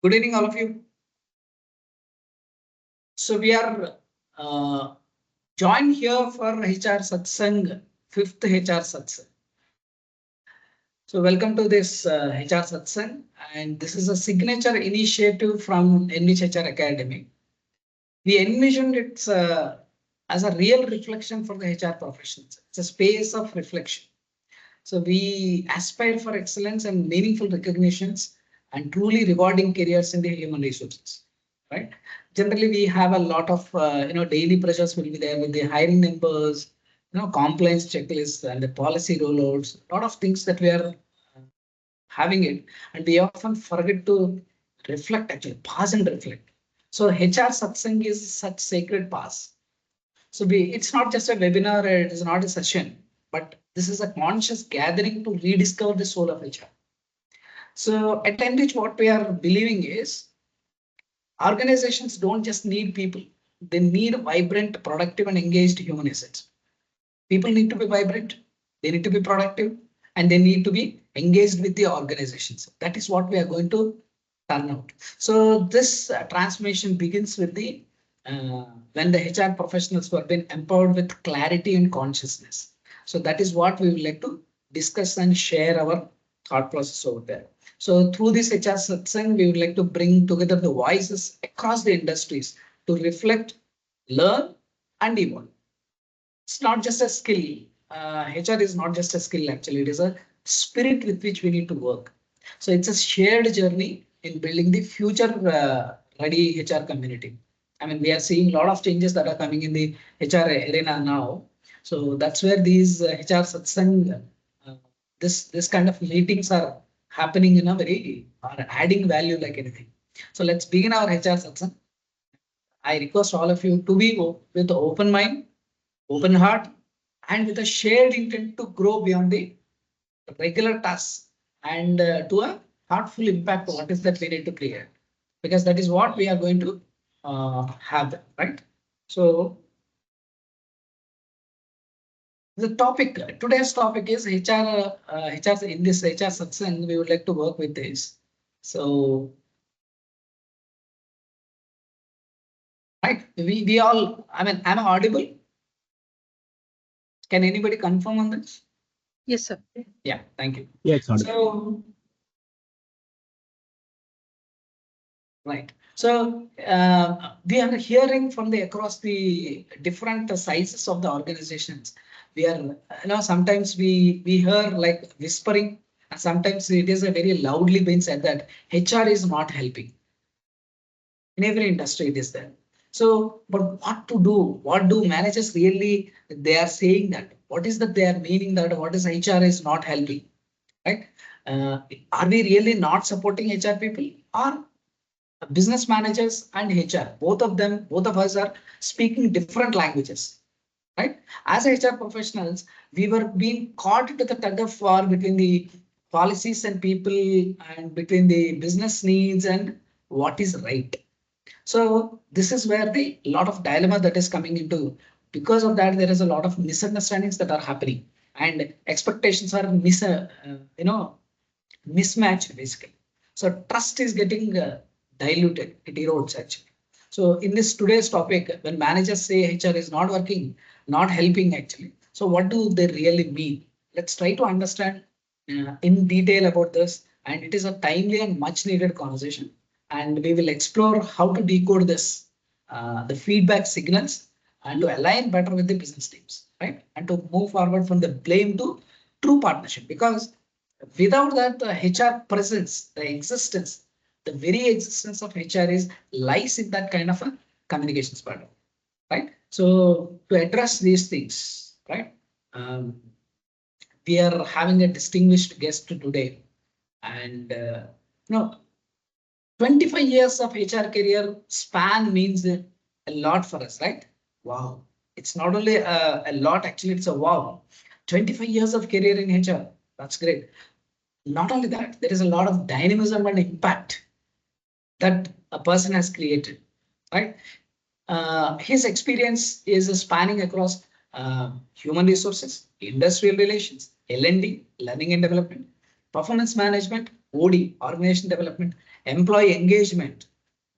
Good evening, all of you. So we are joined here for HR Satsang, 5th HR Satsang. So welcome to this HR Satsang, and this is a signature initiative from NRich HR Academy. We envisioned it as a real reflection for the HR professionals. It's a space of reflection. So we aspire for excellence and meaningful recognitions and truly rewarding careers in the human resources, right? Generally, we have a lot of daily pressures will be there with the hiring numbers, compliance checklists and the policy rollouts, a lot of things that we are having it, and we often forget to reflect, actually pause and reflect. So HR Satsang is such sacred pause. So it's not just a webinar, it is not a session, but this is a conscious gathering to rediscover the soul of HR. So at NRich, what we are believing is organizations don't just need people, they need vibrant, productive and engaged human assets. People need to be vibrant, they need to be productive, and they need to be engaged with the organizations. That is what we are going to turn out. So this transformation begins with the when the HR professionals were being empowered with clarity and consciousness. So that is what we would like to discuss and share our thought process over there. So through this HR Satsang, we would like to bring together the voices across the industries to reflect, learn, and evolve. It's not just a skill. HR is not just a skill, actually. It is a spirit with which we need to work. So it's a shared journey in building the future ready HR community. I mean, we are seeing a lot of changes that are coming in the HR arena now. So that's where these HR Satsang, this kind of meetings are happening in a very, are adding value like anything. So let's begin our HR Satsang. I request all of you to be with an open mind, open heart, and with a shared intent to grow beyond the regular tasks and to a heartful impact. What is that we need to create? Because that is what we are going to have, right? So the topic, today's topic is HR. In this HR Satsang, we would like to work with this. So, right, we all, I mean, am I audible? Can anybody confirm on this? Yes, sir. Yeah, thank you. Yeah, it's audible. So, right. So we are hearing from the across the different sizes of the organizations. We are, sometimes we hear like whispering, and sometimes it is a very loudly being said that HR is not helping. In every industry, it is there. So, but what to do? What do managers really? They are saying that. What is that they are meaning that? What is HR is not helping? Right? Are we really not supporting HR people? Or business managers and HR, both of us are speaking different languages, right? As HR professionals, we were being caught into the tug of war between the policies and people and between the business needs and what is right. So this is where the lot of dilemma that is coming into. Because of that, there is a lot of misunderstandings that are happening and expectations are mismatched basically. So trust is getting diluted, it erodes actually. So in this today's topic, when managers say HR is not working, not helping actually. So what do they really mean? Let's try to understand in detail about this. And it is a timely and much needed conversation. And we will explore how to decode this, the feedback signals and to align better with the business teams, right? And to move forward from the blame to true partnership, because without that, the HR presence, the existence, the very existence of HR is lies in that kind of a communications pattern, right? So to address these things, right, we are having a distinguished guest today, and 25 years of HR career span means a lot for us, right? Wow, it's not only a lot, actually, it's a wow. 25 years of career in HR, that's great. Not only that, there is a lot of dynamism and impact that a person has created, right? His experience is spanning across human resources, industrial relations, L&D, learning and development, performance management, OD, organization development, employee engagement,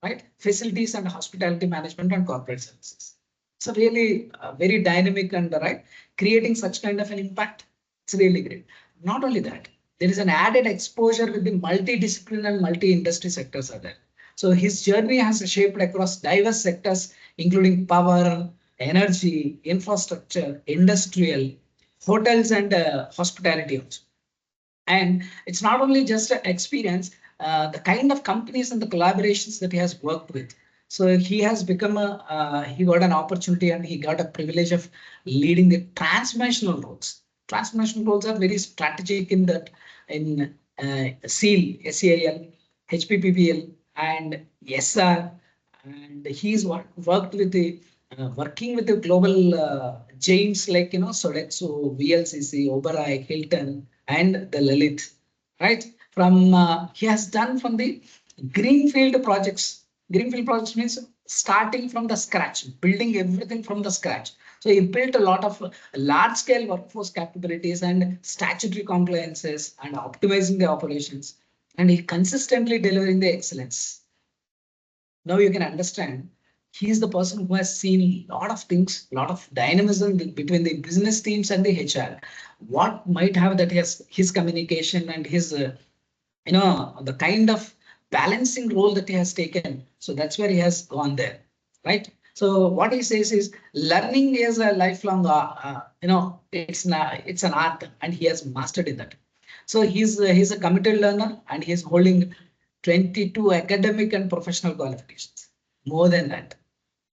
right? Facilities and hospitality management and corporate services. So really very dynamic and right, creating such kind of an impact. It's really great. Not only that, there is an added exposure with the multidisciplinary and multi-industry sectors are there. So his journey has shaped across diverse sectors, including power, energy, infrastructure, industrial, hotels, and hospitality also. And it's not only just an experience, the kind of companies and the collaborations that he has worked with. So he has become he got an opportunity and he got a privilege of leading the transformational roles. Transformational roles are very strategic in that, in SEAL, SEAL, HPPPL, and SR. And he's worked with the working with the global giants like Sodexo, VLCC, Oberoi, Hilton, and the Lilith, right? From he has done from the greenfield projects. Greenfield projects means starting from the scratch, building everything from the scratch. So he built a lot of large-scale workforce capabilities and statutory compliances and optimizing the operations, and he consistently delivering the excellence. Now you can understand he's the person who has seen a lot of things, a lot of dynamism between the business teams and the HR. What might have that his communication and his, the kind of balancing role that he has taken. So that's where he has gone there, right? So what he says is learning is a lifelong, it's an art and he has mastered in that. So he's a committed learner and he's holding 22 academic and professional qualifications. More than that.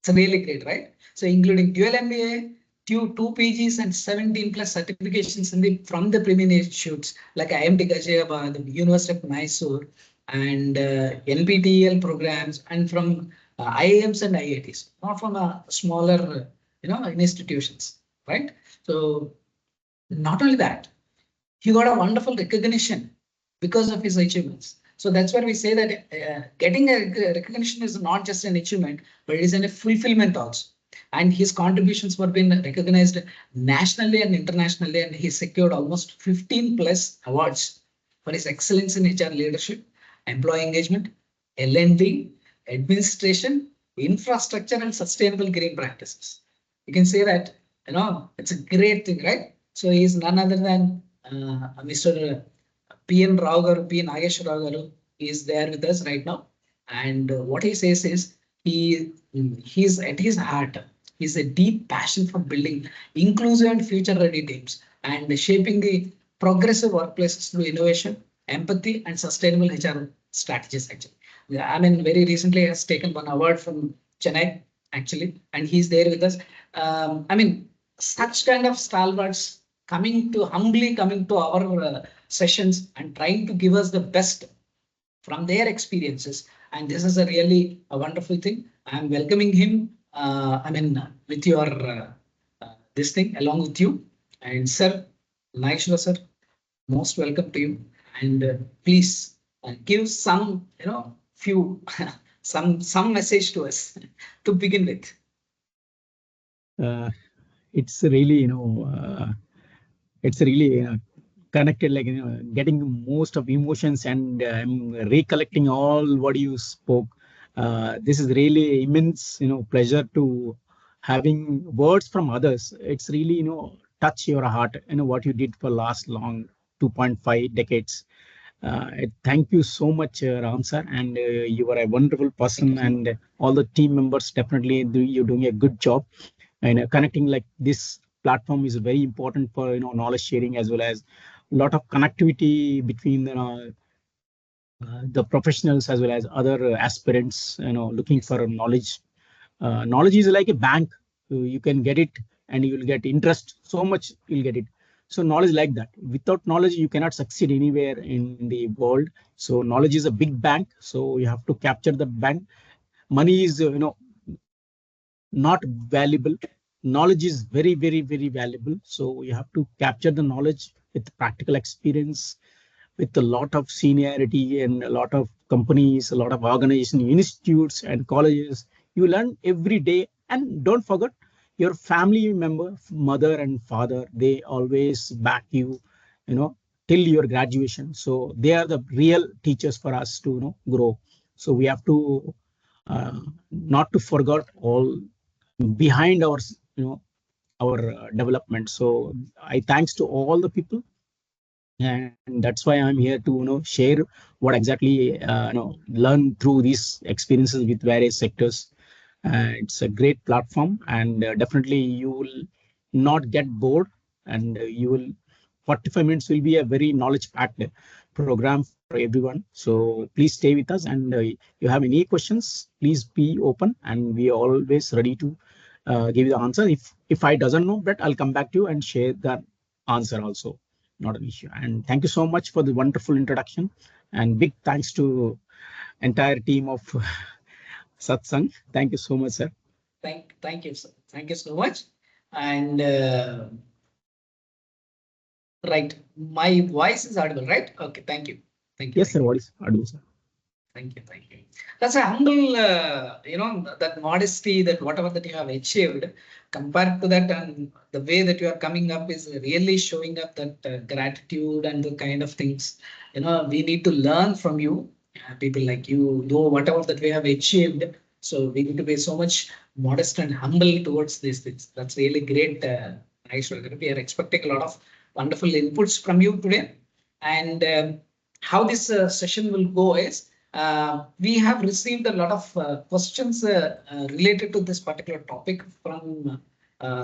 It's really great, right? So including dual MBA, two PGs and 17 plus certifications from the premier institutes like IMT Ghaziabad, the University of Mysore, and NPTEL programs, and from IIMs and IITs, not from a smaller, institutions, right? So not only that, he got a wonderful recognition because of his achievements. So that's where we say that getting a recognition is not just an achievement, but it is a fulfillment also. And his contributions were being recognized nationally and internationally, and he secured almost 15 plus awards for his excellence in HR leadership, employee engagement, L&D, administration, infrastructure, and sustainable green practices. You can say that, it's a great thing, right? So he is none other than Mr. P.N. Rao Garu, P. Nageswara Garu is there with us right now. And what he says is he's at his heart, he's a deep passion for building inclusive and future-ready teams and shaping the progressive workplaces through innovation, empathy, and sustainable HR strategies. Actually, I mean, very recently has taken one award from Chennai, actually, and he's there with us. I mean, such kind of stalwarts humbly coming to our sessions and trying to give us the best from their experiences. And this is a really a wonderful thing. I'm welcoming him, with your this thing along with you. And sir, Nageswara sir, most welcome to you. And please give some, few, some message to us to begin with. It's really, it's really connected, like getting most of emotions, and I'm recollecting all what you spoke. This is really immense, pleasure to having words from others. It's really, touch your heart, what you did for last long 2.5 decades. Thank you so much, Ram sir, and you are a wonderful person, and all the team members definitely you're doing a good job. And connecting like this platform is very important for knowledge sharing, as well as a lot of connectivity between the professionals as well as other aspirants looking for knowledge. Knowledge is like a bank. You can get it and you will get interest so much, you'll get it. So knowledge like that, without knowledge you cannot succeed anywhere in the world. So knowledge is a big bank, so you have to capture the bank. Money is not valuable. Knowledge is very, very, very valuable. So you have to capture the knowledge with practical experience, with a lot of seniority and a lot of companies, a lot of organizations, institutes and colleges. You learn every day. And don't forget your family member, mother and father, they always back you, till your graduation. So they are the real teachers for us to grow. So we have to not to forget all behind our our development. So I thanks to all the people, and that's why I'm here to share what exactly learn through these experiences with various sectors. It's a great platform, and definitely you will not get bored, and you will 45 minutes will be a very knowledge packed program for everyone. So please stay with us, and you have any questions, please be open, and we are always ready to give you the answer. If I doesn't know, but I'll come back to you and share the answer also. Not an issue. And thank you so much for the wonderful introduction, and big thanks to entire team of Satsang. Thank you so much, sir. Thank you, sir. Thank you so much. And right, my voice is audible, right? Okay, thank you. Thank you. Yes, thank sir. you. What is audible, sir? Thank you. Thank you. That's a humble, that modesty, that whatever that you have achieved, compared to that, and the way that you are coming up is really showing up that gratitude and the kind of things, we need to learn from you. People like you know whatever that we have achieved. So we need to be so much modest and humble towards these things. That's really great. Nice. We are expecting a lot of wonderful inputs from you today. And how this session will go is we have received a lot of questions related to this particular topic from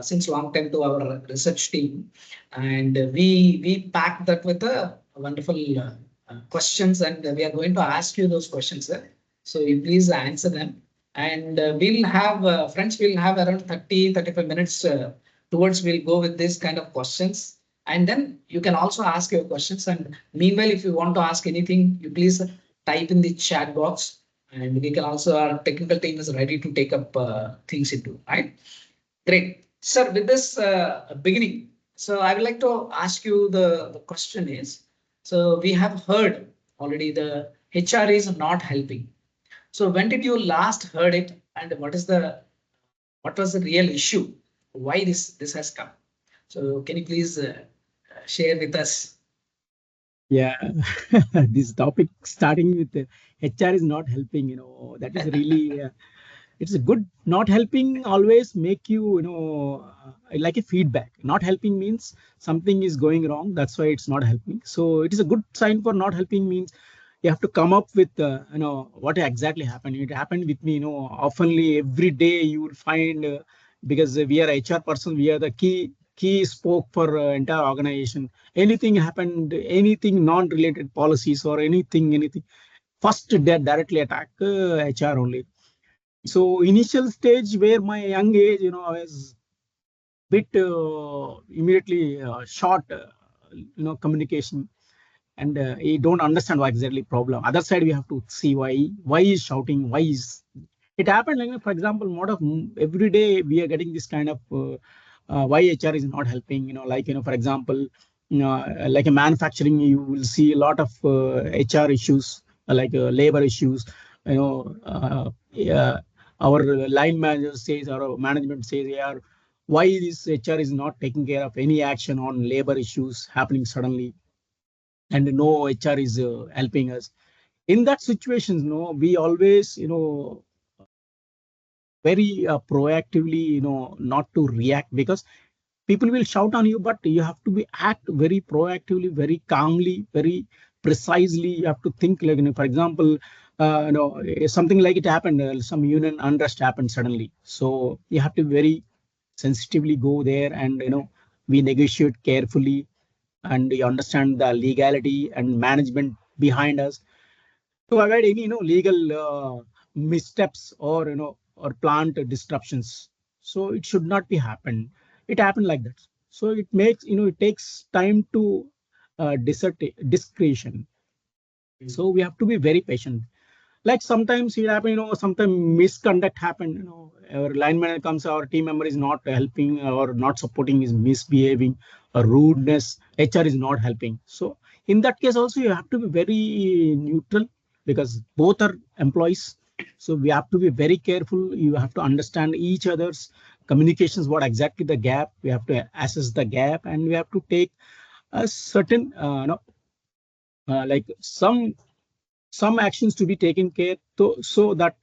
since long time to our research team, and we packed that with a wonderful questions, and we are going to ask you those questions. So you please answer them, and we'll have friends. We'll have around 30-35 minutes towards. We'll go with this kind of questions, and then you can also ask your questions. And meanwhile, if you want to ask anything, you please type in the chat box, and we can also, our technical team is ready to take up things into, right? Great. Sir, with this beginning, so I would like to ask you the question is, so we have heard already the HR is not helping. So when did you last heard it, and what was the real issue? Why this has come? So can you please share with us? Yeah, this topic starting with HR is not helping. That is really it's a good. Not helping always make you like a feedback. Not helping means something is going wrong. That's why it's not helping. So it is a good sign for not helping means you have to come up with what exactly happened. It happened with me. Oftenly every day you will find because we are HR person, we are the key spoke for entire organization. Anything happened, anything non-related policies or anything, first they directly attack HR only. So initial stage where my young age, I was bit immediately short, communication, and you don't understand what exactly problem. Other side, we have to see why is shouting, why is it happened. Like, for example, lot of every day we are getting this kind of why HR is not helping. Like for example, like a manufacturing, you will see a lot of HR issues, like labor issues. Yeah, our line manager says, our management says, yeah, why this HR is not taking care of any action on labor issues happening suddenly, and no HR is helping us. In that situation, we always, very proactively, not to react, because people will shout on you, but you have to be act very proactively, very calmly, very precisely. You have to think, like, for example, something like it happened, some union unrest happened suddenly. So you have to very sensitively go there, and we negotiate carefully, and you understand the legality and management behind us to avoid any legal missteps, or or plant disruptions. So it should not be happen. It happened like that. So it makes, it takes time to discretion. So we have to be very patient. Like sometimes it happen, sometimes misconduct happen. Our line manager comes, our team member is not helping or not supporting, is misbehaving, or rudeness, HR is not helping. So in that case also you have to be very neutral, because both are employees. So we have to be very careful. You have to understand each other's communications, what exactly the gap. We have to assess the gap, and we have to take a certain like some actions to be taken care so that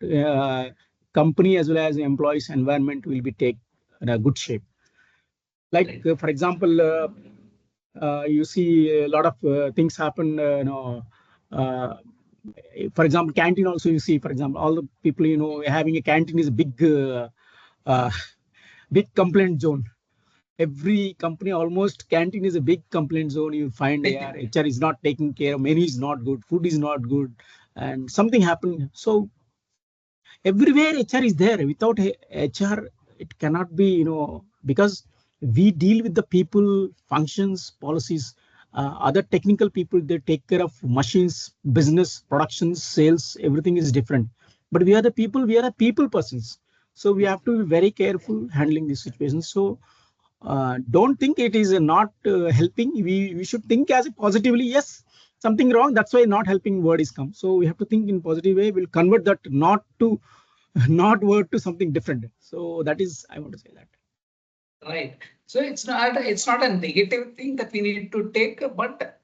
company as well as employees environment will be take in a good shape. Like for example, you see a lot of things happen. Uh, for example, canteen also you see. For example, all the people having a canteen is a uh, big complaint zone. Every company almost canteen is a big complaint zone. You find yeah, HR is not taking care, menu is not good, food is not good, and something happened. So everywhere HR is there. Without HR, it cannot be, because we deal with the people, functions, policies. Other technical people, they take care of machines, business, production, sales, everything is different. But we are the people, we are the people persons. So we have to be very careful handling this situation. So don't think it is not helping. We should think as positively. Yes, something wrong. That's why not helping word is come. So we have to think in positive way. We'll convert that not to not word to something different. So that is I want to say that. Right. So it's not a negative thing that we need to take, but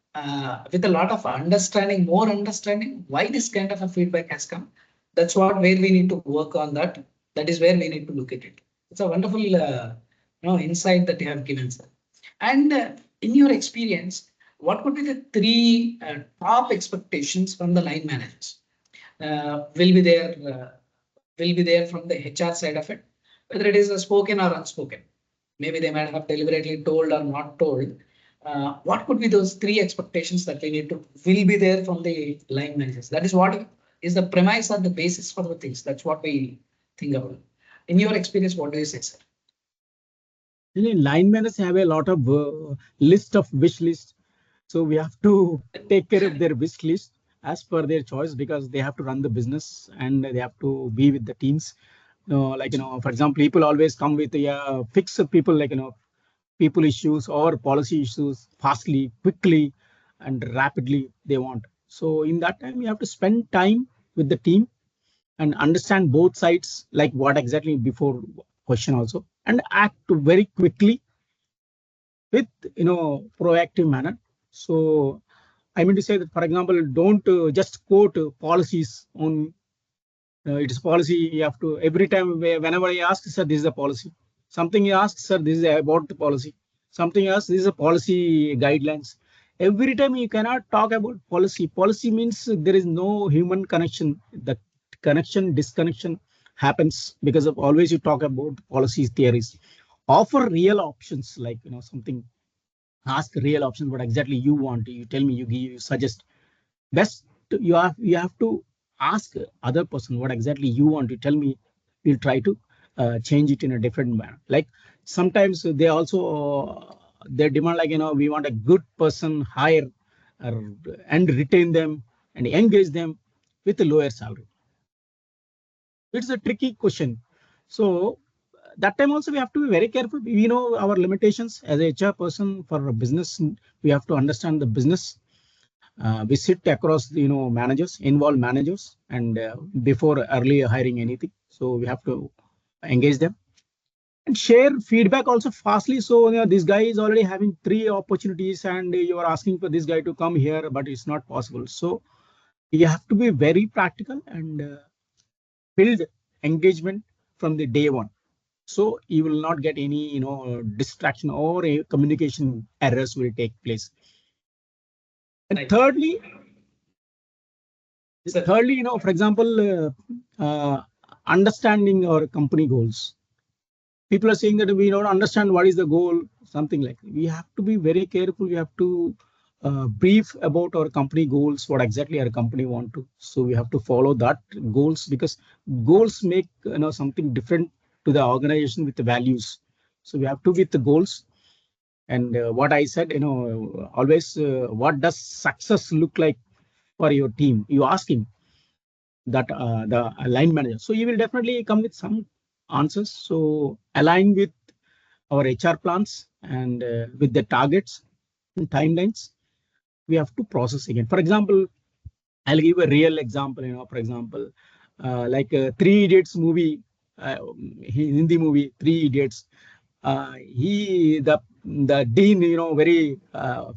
with a lot of understanding, more understanding why this kind of a feedback has come. That's what where we need to work on that. That is where we need to look at it. It's a wonderful insight that you have given, sir. And in your experience, what would be the three top expectations from the line managers? Will be there will be there from the HR side of it, whether it is a spoken or unspoken. Maybe they might have deliberately told or not told. What could be those three expectations that we need to will be there from the line managers? That is what is the premise or the basis for the things. That's what we think about. In your experience, what do you say, sir? Line managers have a lot of list of wish list. So we have to take care of their wish list as per their choice because they have to run the business and they have to be with the teams. Like for example, people always come with fix people like people issues or policy issues fastly, quickly, and rapidly they want. So in that time, you have to spend time with the team and understand both sides, like what exactly before question also, and act very quickly with proactive manner. So I mean to say that, for example, don't just quote policies on it is policy. You have to every time whenever I ask, sir, this is a policy. Something you ask, sir, this is about the policy. Something else, this is a policy guidelines. Every time you cannot talk about policy. Policy means there is no human connection. The connection, disconnection happens because of always you talk about policies, theories. Offer real options like something. Ask real options. What exactly you want? You tell me. You give. You suggest best. You have to ask other person what exactly you want to tell me. We'll try to change it in a different manner. Like sometimes they also they demand like we want a good person, hire uh, and retain them and engage them with a lower salary. It's a tricky question. So that time also we have to be very careful. We know our limitations as a HR person for a business. We have to understand the business. We sit across managers, involve managers, and before early hiring anything. So we have to engage them and share feedback also fastly. So this guy is already having 3 opportunities, and you are asking for this guy to come here, but it's not possible. So you have to be very practical and build engagement from the day one. So you will not get any distraction or a communication errors will take place. And Right. thirdly, Sir. for example, understanding our company goals. People are saying that we don't understand what is the goal, something like that. We have to be very careful. We have to brief about our company goals, what exactly our company want to. So we have to follow that goals because goals make something different to the organization with the values. So we have to with the goals. And what I said, always, what does success look like for your team? You ask him that the line manager. So you will definitely come with some answers. So align with our HR plans and with the targets and timelines. We have to process again. For example, I'll give a real example. For example, like Three Idiots movie, Hindi movie, Three Idiots. He the dean, very uh,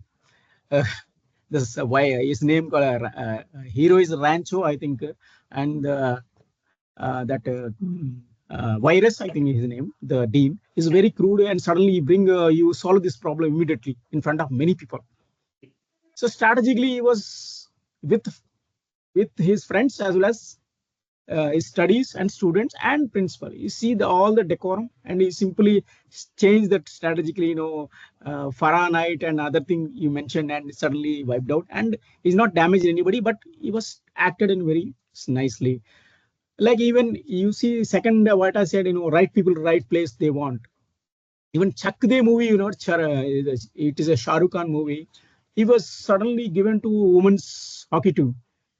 this why his name called hero is Rancho, I think, and that virus, I think is his name. The Dean is very crude, and suddenly you solve this problem immediately in front of many people. So strategically, he was with with his friends as well as his studies and students and principal. You see all the decorum, and he simply changed that strategically. Fahrenheit and other thing you mentioned, and suddenly wiped out. And he's not damaged anybody, but he was acted in very nicely. Like even you see, second what I said, right people, right place they want. Even Chak De movie, it is a Shah Rukh Khan movie. He was suddenly given to women's hockey team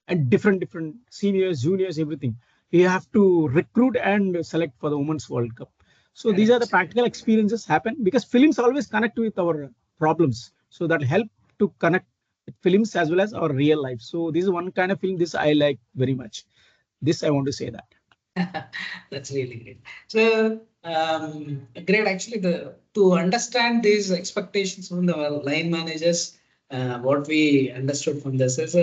and different seniors, juniors, everything. You have to recruit and select for the Women's World Cup. So these are the Correct. practical experiences happen because films always connect with our problems. So that help to connect with films as well as our real life. So this is one kind of film this I like very much. This I want to say that. That's really great. So great. Actually, the to understand these expectations from the line managers, what we understood from this is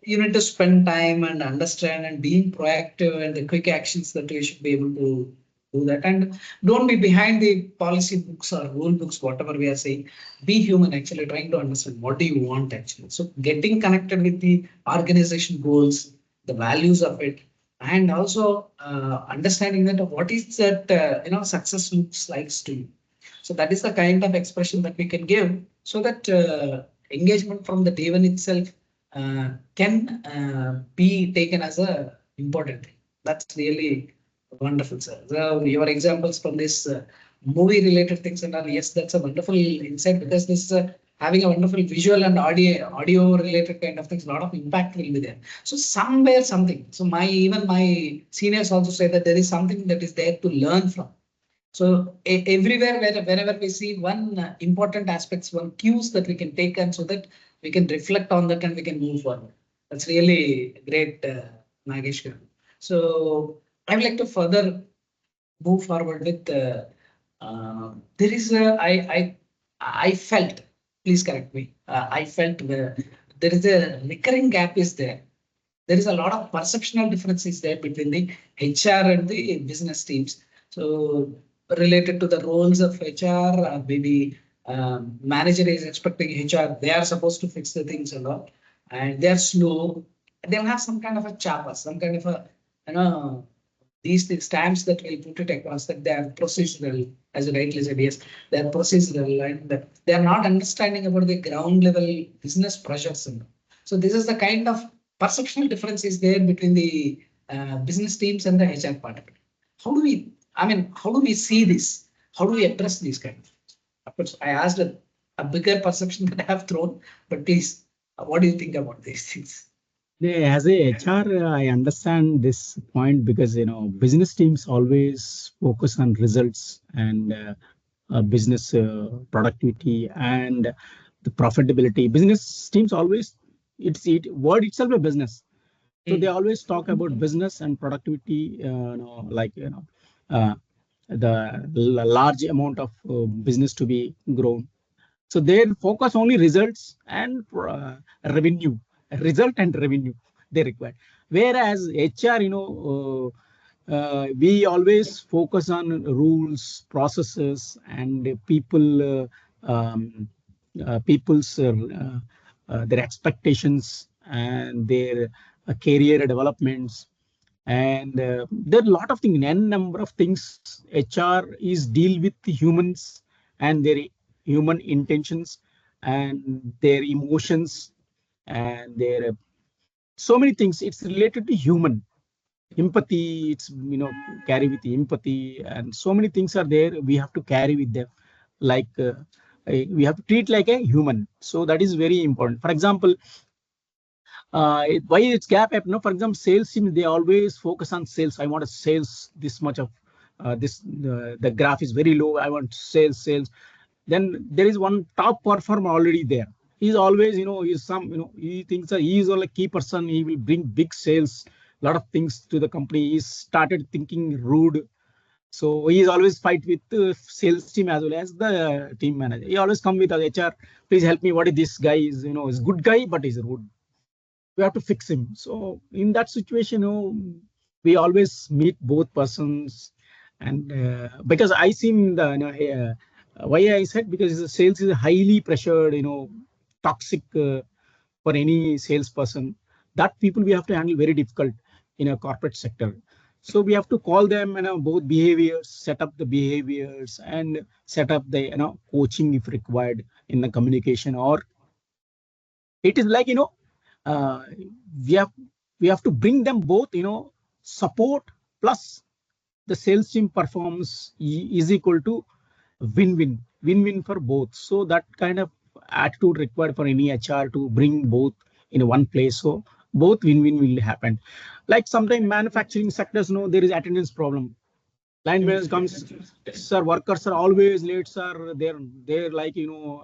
you need to spend time and understand and being proactive and the quick actions that you should be able to do that. And don't be behind the policy books or rule books, whatever we are saying. Be human, actually trying to understand what do you want actually. So getting connected with the organization goals, the values of it, and also understanding that what is that success looks like to you. So that is the kind of expression that we can give, so that engagement from the day one itself can be taken as a important thing. That's really wonderful, sir. So your examples from this movie related things and all, yes, that's a wonderful insight, because this is having a wonderful visual and audio related kind of things. A lot of impact will be there. So somewhere something. So my even my seniors also say that there is something that is there to learn from. So everywhere, wherever we see one important aspects, one cues that we can take, and so that we can reflect on that and we can move forward. That's really great, Nagesh. So I would like to further move forward with there is a I felt, please correct me, I felt there is a recurring gap is there. There is a lot of perceptional differences there between the HR and the business teams. So related to the roles of HR, maybe manager is expecting HR, they are supposed to fix the things a lot, and they're slow. They'll have some kind of a chapa, some kind of a, you know, these stamps that will put it across that they are procedural, as you rightly said, yes, they are procedural, and they are not understanding about the ground level business pressures. So this is the kind of perceptual difference is there between the business teams and the HR part of it. How do we, I mean, how do we see this? How do we address these kind of things? Of course, I asked a bigger perception that I have thrown, but please, what do you think about these things? As a HR, I understand this point because business teams always focus on results and business productivity and the profitability. Business teams always it word itself a business, so they Mm. always talk about business and productivity. Like uh, the large amount of business to be grown. So they focus only results and revenue, result and revenue they require. Whereas HR, we always focus on rules, processes, and people's their expectations and their career developments. And there are a lot of things, n number of things. HR is deal with the humans and their human intentions and their emotions and their so many things. It's related to human empathy. It's carry with the empathy, and so many things are there. We have to carry with them, like we have to treat like a human. So that is very important. For example, why it's gap up, for example, sales team, they always focus on sales. I want to sales this much of this, the graph is very low, I want sales. Then there is one top performer already there. He's always, he's some, he thinks that he is a key person, he will bring big sales, lot of things to the company. He started thinking rude, So he is always fight with the sales team as well as the team manager. He always come with HR, please help me. What is this guy is, is good guy, but he's rude. We have to fix him. So in that situation, we always meet both persons, and because I seen the, why I said, because the sales is a highly pressured, toxic for any salesperson. That people we have to handle very difficult in a corporate sector. So we have to call them, both behaviors, set up the behaviors, and set up the, coaching if required in the communication. Or it is like, uh, we have we have to bring them both, support plus the sales team performance is equal to win-win for both. So that kind of attitude required for any HR to bring both in one place. So both win-win will happen. Like sometimes manufacturing sectors, there is attendance problem. Line managers comes, sir, workers are always late, sir. They're like,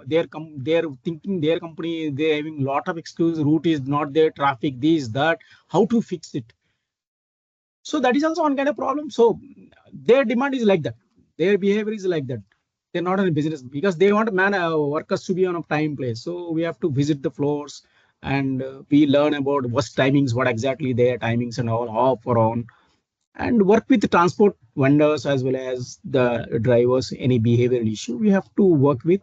they're thinking their company, they're having lot of excuse, route is not there, traffic, this, that, how to fix it. So that is also one kind of problem. So their demand is like that. Their behavior is like that. They're not in business because they want workers to be on a time place. So we have to visit the floors, and we learn about what's timings, what exactly their timings and all, off or on, and work with the transport vendors as well as the drivers. Any behavioral issue we have to work with,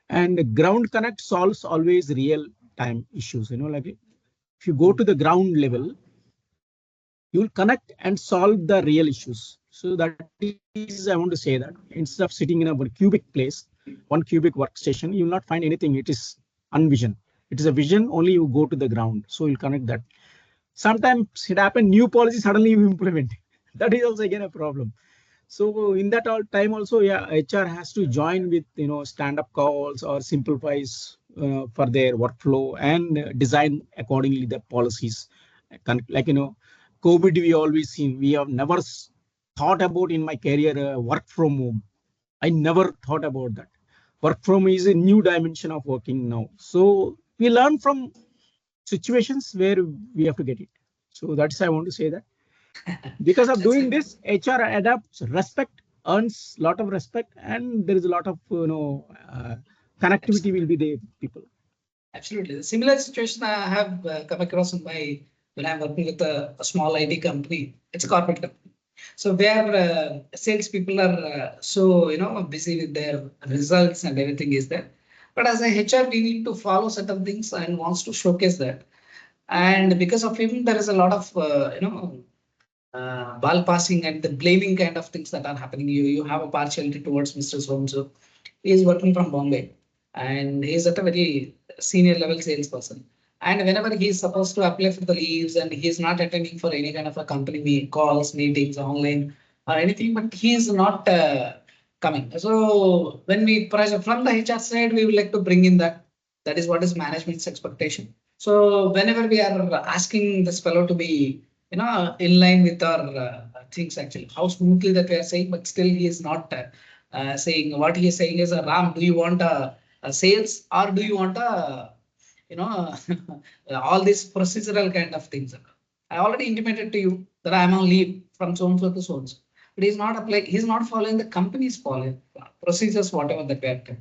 and ground connect solves always real time issues. Like if you go to the ground level, you will connect and solve the real issues. So that is, I want to say that instead of sitting in a cubic place, one cubic workstation, you will not find anything. It is unvision. It is a vision, only you go to the ground. So you'll connect that. Sometimes it happens, new policy suddenly you implement. That is also again a problem. So in that all time also, yeah, HR has to join with, stand-up calls or simplifies for their workflow, and design accordingly the policies. Like, COVID, we always seen, we have never thought about in my career work from home. I never thought about that. Work from home is a new dimension of working now. So we learn from situations where we have to get it. So that's I want to say that. Because of That's doing it. this, HR adapts respect, earns a lot of respect, and there is a lot of, connectivity will be there, people. Absolutely. The similar situation I have come across in my when I'm working with a small IT company. It's a corporate company. So where salespeople are so busy with their results and everything is there. But as a HR, we need to follow certain things and wants to showcase that. And because of him, there is a lot of ball passing and the blaming kind of things that are happening. You have a partiality towards Mr. So and so. He is working from Bombay, and he is at a very senior level salesperson. And whenever he is supposed to apply for the leaves and he is not attending for any kind of a company calls, meetings, online or anything, but he is not coming. So when we pressure from the HR side, we would like to bring in that. That is what is management's expectation. So whenever we are asking this fellow to be in line with our things, actually how smoothly that we are saying, but still he is not saying. What he is saying is, Ram, do you want a sales or do you want a you know all these procedural kind of things? I already intimated to you that I am on leave from so and so to so and so, but he's not applying, he's not following the company's policy procedures, whatever that we have done.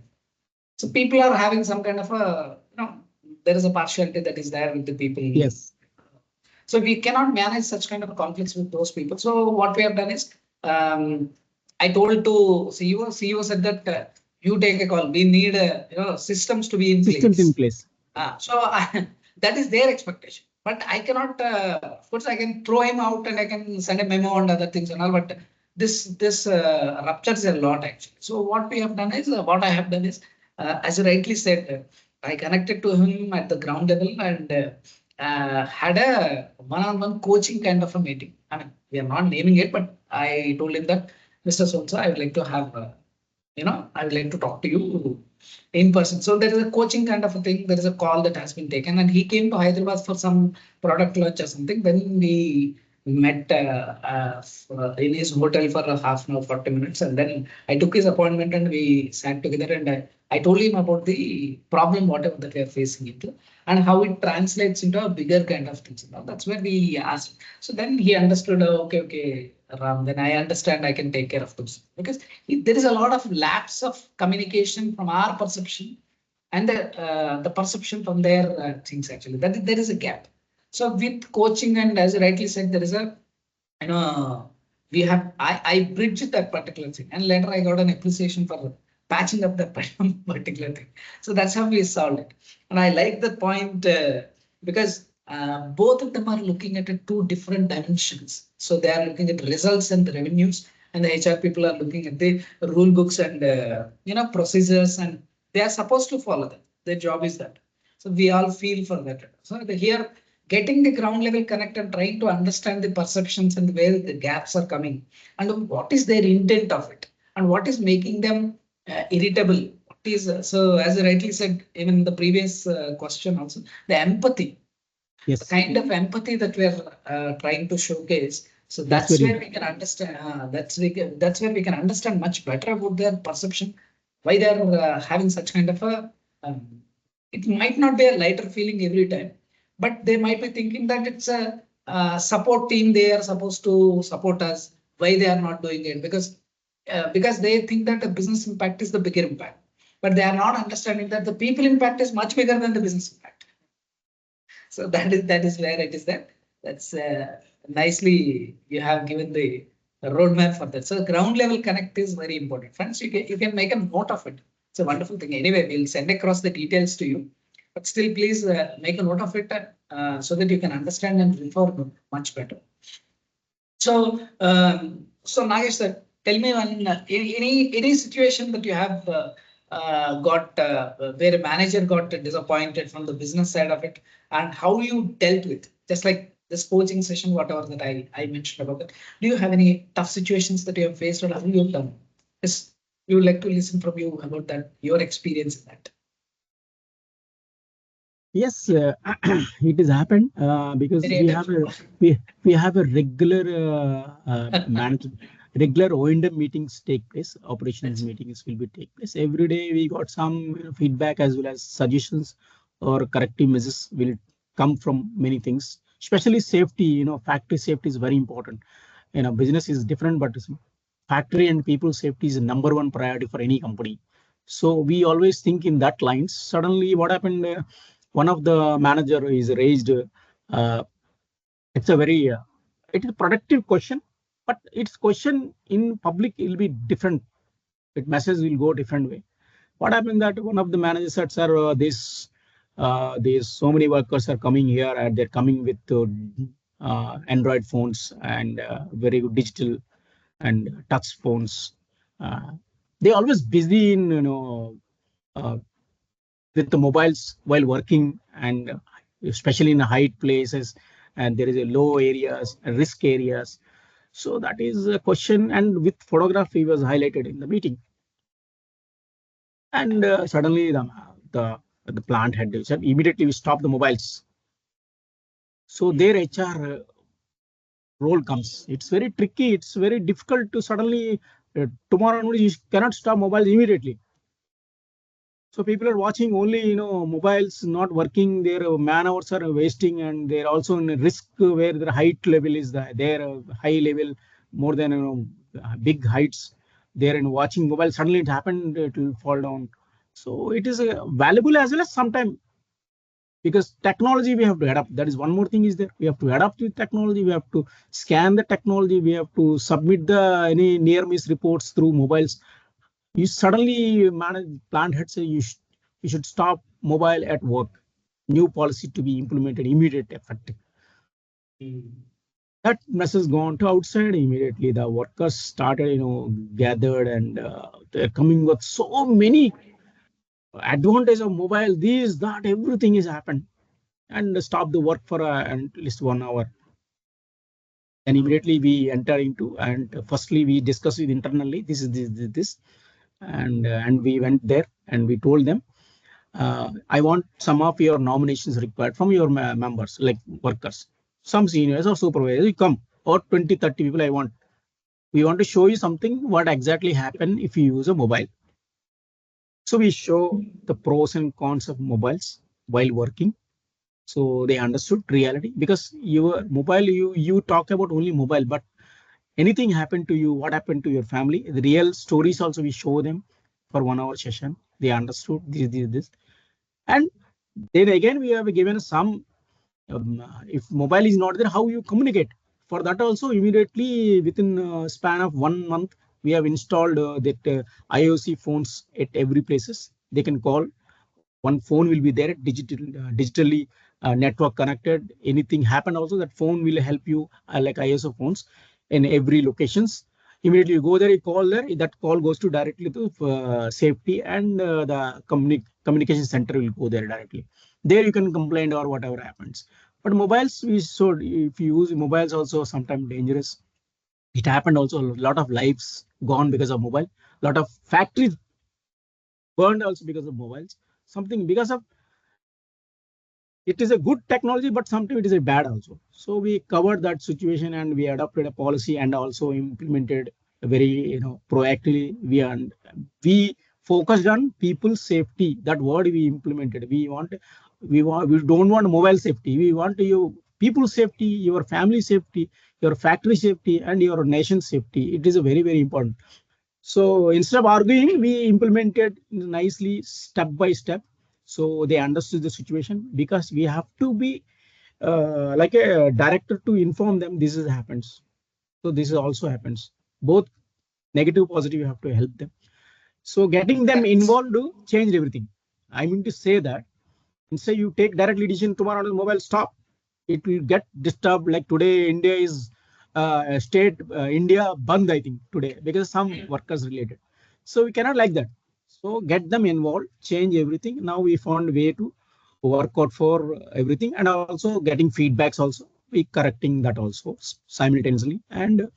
So people are having some kind of a, there is a partiality that is there with the people. Yes. So we cannot manage such kind of conflicts with those people. So what we have done is, I told to CEO. CEO said that you take a call. We need systems to be in Systems in place. place. That is their expectation. But I cannot. Of course, I can throw him out and I can send a memo and other things and all. But this ruptures a lot actually. So what we have done is, what I have done is, as you rightly said, I connected to him at the ground level and had a one-on-one coaching kind of a meeting. I mean, we are not naming it, but I told him that, Mr. Sonsa, I would like to have, I would like to talk to you in person. So there is a coaching kind of a thing. There is a call that has been taken, and he came to Hyderabad for some product launch or something. Then we met in his hotel for a half an hour, 40 minutes, and then I took his appointment and we sat together and I told him about the problem, whatever that we are facing into, and how it translates into a bigger kind of things. That's where we asked. So then he understood. Okay, okay, Ram. Then I understand. I can take care of those because there is a lot of lapse of communication from our perception and the perception from their things actually. That there is a gap. So with coaching and as you rightly said, there is a we have I bridged that particular thing, and later I got an appreciation for patching up that particular thing. So that's how we solved it. And I like the point because both of them are looking at two different dimensions. So they are looking at results and the revenues, and the HR people are looking at the rule books and procedures, and they are supposed to follow them. Their job is that. So we all feel for that. So here getting the ground level connect and trying to understand the perceptions and where the gaps are coming and what is their intent of it and what is making them irritable. What is so as I rightly said even in the previous question also, the empathy, the Yes, kind of empathy that we're trying to showcase. So that's that's very where we can understand. That's where we can understand much better about their perception, why they're having such kind of a. It might not be a lighter feeling every time, but they might be thinking that it's a support team. They are supposed to support us. Why they are not doing it? Because they think that the business impact is the bigger impact, but they are not understanding that the people impact is much bigger than the business impact. So that is where it is that. That's nicely you have given the roadmap for that. So ground level connect is very important. Friends, you can make a note of it. It's a wonderful thing. Anyway, we'll send across the details to you. But still, please make a note of it so that you can understand and refer much better. So Nagesh sir, tell me one any situation that you have got where a manager got disappointed from the business side of it, and how you dealt with, just like this coaching session, whatever that I mentioned about it. Do you have any tough situations that you have faced, or how you have done? Yes, we would like to listen from you about that, your experience in that. yes. It has happened because Very attention. we have a regular regular O&M meetings take place. Operations That's meetings will be take place every day. We got some feedback as well as suggestions or corrective measures will come from many things. Especially safety. Factory safety is very important. Business is different, but factory and people safety is the number one priority for any company. So we always think in that lines. Suddenly, what happened? One of the manager is raised. Uh, it's a very it is a productive question, but its question in public will be different. It message will go different way. What happened that one of the managers said, "Sir, these so many workers are coming here and they're coming with Android phones and very good digital and touch phones. Uh, they always busy in uh, with the mobiles while working and especially in high places and there is a low areas, risk areas. So that is a question and with photography was highlighted in the meeting. And suddenly the plant had said immediately we stop the mobiles. So their HR role comes. It's very tricky. It's very difficult to suddenly tomorrow only you cannot stop mobiles immediately. So people are watching only, mobiles not working. Their man hours are wasting, and they're also in a risk where their height level is there high level more than big heights. They're in watching mobile. Suddenly it happened, it will fall down. So it is valuable as well as sometimes because technology we have to adapt. That is one more thing is there. We have to adapt with technology. We have to scan the technology. We have to submit the any near miss reports through mobiles. You suddenly manage plant head say you should stop mobile at work. New policy to be implemented immediate effect. That message gone to outside immediately. The workers started gathered and they're coming with so many advantage of mobile. These that everything is happened and stop the work for at least 1 hour. Then immediately we enter into and firstly we discuss it internally. This is this and we went there and we told them I want some of your nominations required from your members, like workers, some seniors or supervisors. You come or 20, 30 people. We want to show you something what exactly happen if you use a mobile. So we show the pros and cons of mobiles while working. So they understood reality because your mobile, you talk about only mobile, but anything happened to you, what happened to your family, the real stories also we show them for 1 hour session. They understood this. And then again, we have given some, if mobile is not there, how you communicate. For that also, immediately within span of 1 month, we have installed that IOC phones at every places. They can call. One phone will be there, digitally network connected. Anything happen also, that phone will help you, like ISO phones in every locations. Immediately you go there, you call there, that call goes to directly to safety, and the communication center will go there directly. There you can complain or whatever happens. But mobiles, we so if you use mobiles also sometimes dangerous. It happened also, a lot of lives gone because of mobile, lot of factories burned also because of mobiles, something because of it is a good technology, but sometimes it is a bad also. So we covered that situation and we adopted a policy and also implemented a very proactively. We focused on people's safety. That word we implemented. We don't want mobile safety. We want you people safety, your family safety, your factory safety, and your nation safety. It is a very important. So instead of arguing, we implemented nicely step by step. So they understood the situation because we have to be like a director to inform them this is happens. So this is also happens. Both negative, positive, you have to help them. So getting them Correct. involved to change everything. I mean to say that instead you take directly decision tomorrow on the mobile, stop. It will get disturbed. Like today, India is state India band, I think, today because some workers related. So we cannot like that. So get them involved, change everything. Now we found a way to work out for everything and also getting feedbacks also. We correcting that also simultaneously. And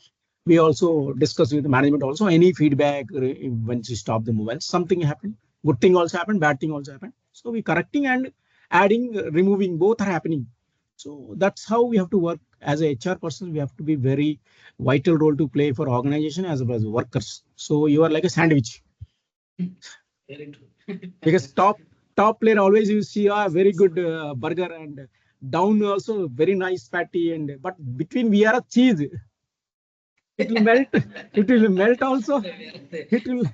we also discuss with the management also any feedback once you stop the mobile. Something happened, good thing also happened, bad thing also happened. So we correcting and adding, removing, both are happening. So that's how we have to work as a HR person. We have to be very vital role to play for organization as well as workers. So you are like a sandwich Very true. because top player always you see a very good burger, and down also very nice patty, and but between we are a cheese. It will melt. It will melt also. It will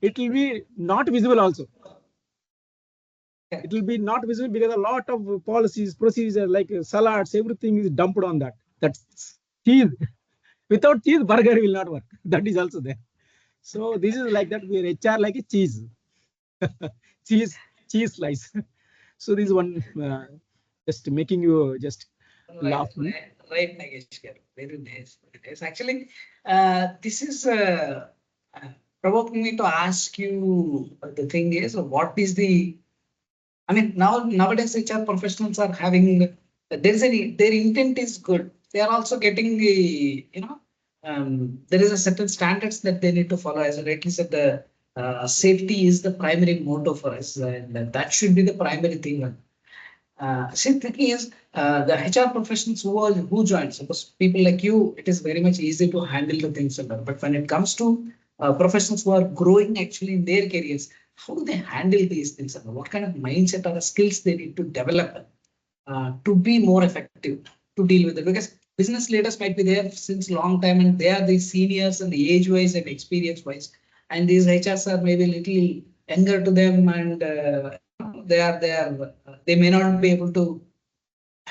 it will be not visible also. It will Correct. be not visible because a lot of policies, procedures like salads, everything is dumped on that. That's cheese. Without cheese, burger will not work. That is also there. So this is like that. We are HR like a cheese, cheese, cheese slice. So this is one just making you just Right, laugh. right, Nagesh. Very nice, very nice. Actually, this is provoking me to ask you. The thing is, what is the I mean, nowadays HR professionals are having their intent is good. They are also getting the there is a certain standards that they need to follow. As I rightly said, the safety is the primary motto for us, and that should be the primary thing. See, the thing is, the HR professionals who join, suppose people like you, it is very much easy to handle the things. But when it comes to professionals who are growing actually in their careers, how do they handle these things? What kind of mindset or skills they need to develop to be more effective to deal with it? Because business leaders might be there since long time and they are the seniors and the age wise and experience wise, and these HRs are maybe a little younger to them, and they may not be able to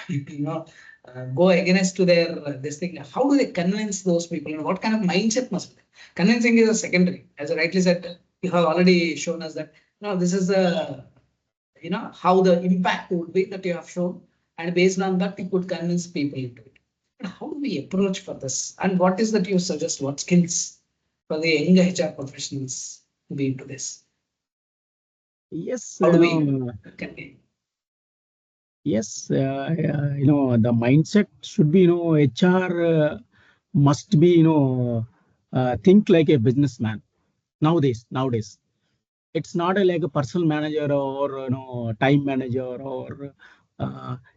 you know go against to their this thing. How do they convince those people, and what kind of mindset must be there? Convincing is a secondary, as I rightly said. You have already shown us that this is the how the impact would be that you have shown, and based on that you could convince people into it. But how do we approach for this, and what is that you suggest, what skills for the young HR professionals to be into this? Yes, How do we can we yes, the mindset should be, HR must be, think like a businessman nowadays. It's not like a personal manager or time manager or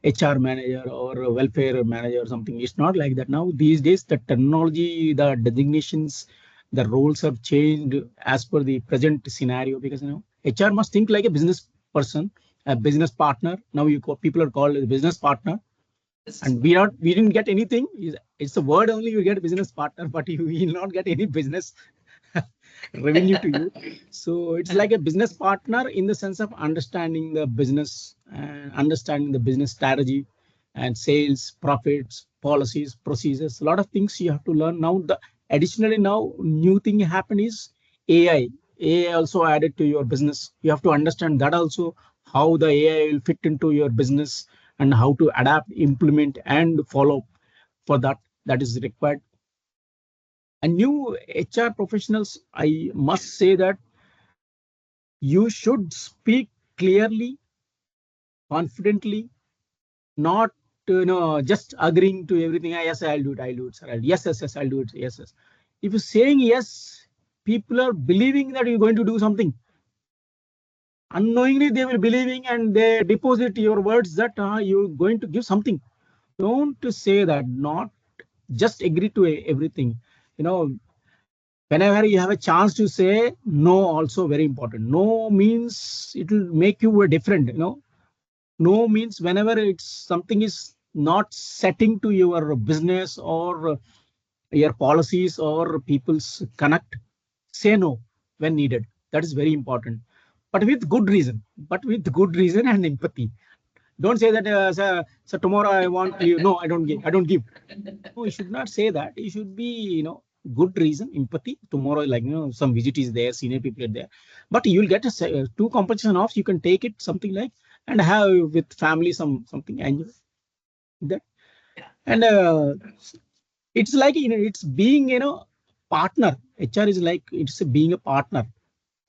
HR manager or a welfare manager or something. It's not like that now. These days, the technology, the designations, The roles have changed as per the present scenario, because HR must think like a business person, a business partner. Now people are called a business partner, and we didn't get anything. It's a word only. You get business partner, but you will not get any business revenue to you. So it's like a business partner in the sense of understanding the business and understanding the business strategy and sales, profits, policies, procedures. A lot of things you have to learn now. Additionally, now new thing happen is AI. AI also added to your business. You have to understand that also, how the AI will fit into your business and how to adapt, implement, and follow for that. That is required. And new HR professionals, I must say that you should speak clearly, confidently, not just agreeing to everything. "Ah, yes, I'll do it. I'll do it, sir. Yes, yes, yes, I'll do it. Yes, yes." If you're saying yes, people are believing that you're going to do something. Unknowingly, they will believing and they deposit your words that you're going to give something. Don't say that. Not just agree to everything. You know, whenever you have a chance to say no, also very important. No means it will make you different. No means whenever it's something is not setting to your business or your policies or people's connect, say no when needed. That is very important, but with good reason. But with good reason and empathy. Don't say that, sir, tomorrow I want you. No, I don't give. I don't give. No, you should not say that. You should be, good reason, empathy. Tomorrow, like, some visit is there, senior people are there, but you'll get two compensation off. You can take it, something like, and have with family something annual. That. And it's like, it's being, partner. HR is like, it's being a partner.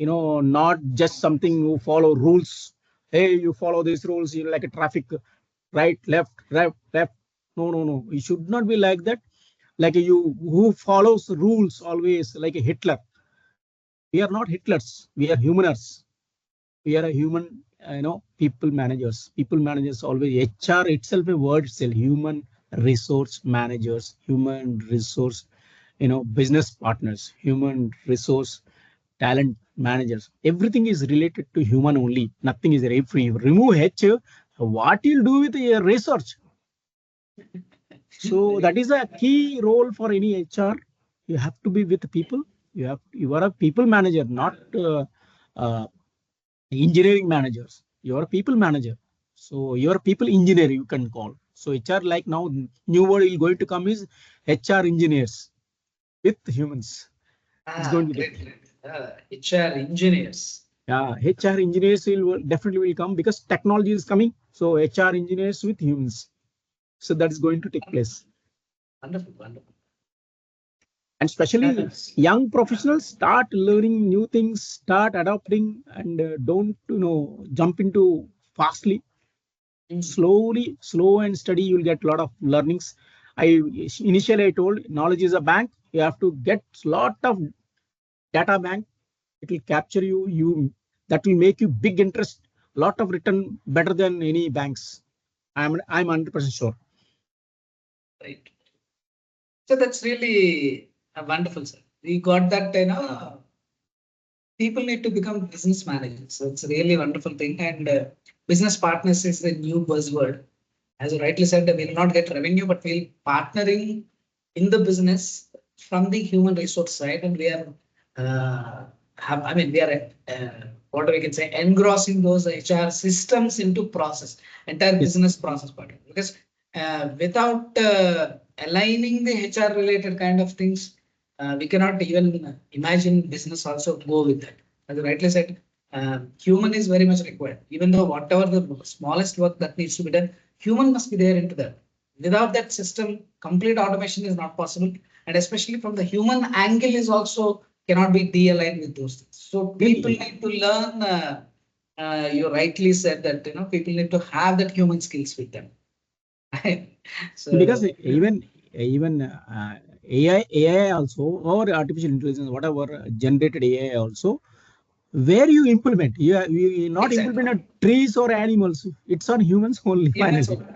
Not just something who follow rules. Hey, you follow these rules. Like a traffic, right, left, right, left. No, no, no. You should not be like that. Like you who follows rules always, like a Hitler. We are not Hitlers. We are humaners. We are a human, people managers. People managers always. HR itself a word itself. Human resource managers. Human resource, business partners. Human resource talent managers. Everything is related to human only. Nothing is there. If you remove H, what you'll do with your research? So that is a key role for any HR. You have to be with people. You are a people manager, not uh, engineering managers. You are a people manager. So you are a people engineer, you can call. So HR, like now new word is going to come is HR engineers with humans. It's going to be Great, great. HR engineers. Yeah, HR engineers will definitely will come because technology is coming. So HR engineers with humans. So that is going to take place. Wonderful, wonderful. And especially young professionals start learning new things, start adopting, and don't jump into fastly. Slowly, slow and steady, you'll get a lot of learnings. Initially I told knowledge is a bank. You have to get a lot of data bank. It will capture you. That will make you big interest, lot of return, better than any banks. I'm 100% sure. Right. So that's really wonderful, sir. We got that, people need to become business managers. So it's a really wonderful thing. And business partners is the new buzzword. As you rightly said, we'll not get revenue, but we'll partnering in the business from the human resource side, and we are we are what we can say, engrossing those HR systems into process, entire Yes. business process part. Because without aligning the HR related kind of things, we cannot even imagine business also go with that. As you rightly said, human is very much required. Even though whatever the smallest work that needs to be done, human must be there into that. Without that system, complete automation is not possible. And especially from the human angle is also cannot be de-aligned with those things. So people need to learn. You rightly said that people need to have that human skills with them. Because So even AI also, or artificial intelligence, whatever generated AI also, where you implement, you not exactly. implement trees or animals. It's on humans only Humans. finally.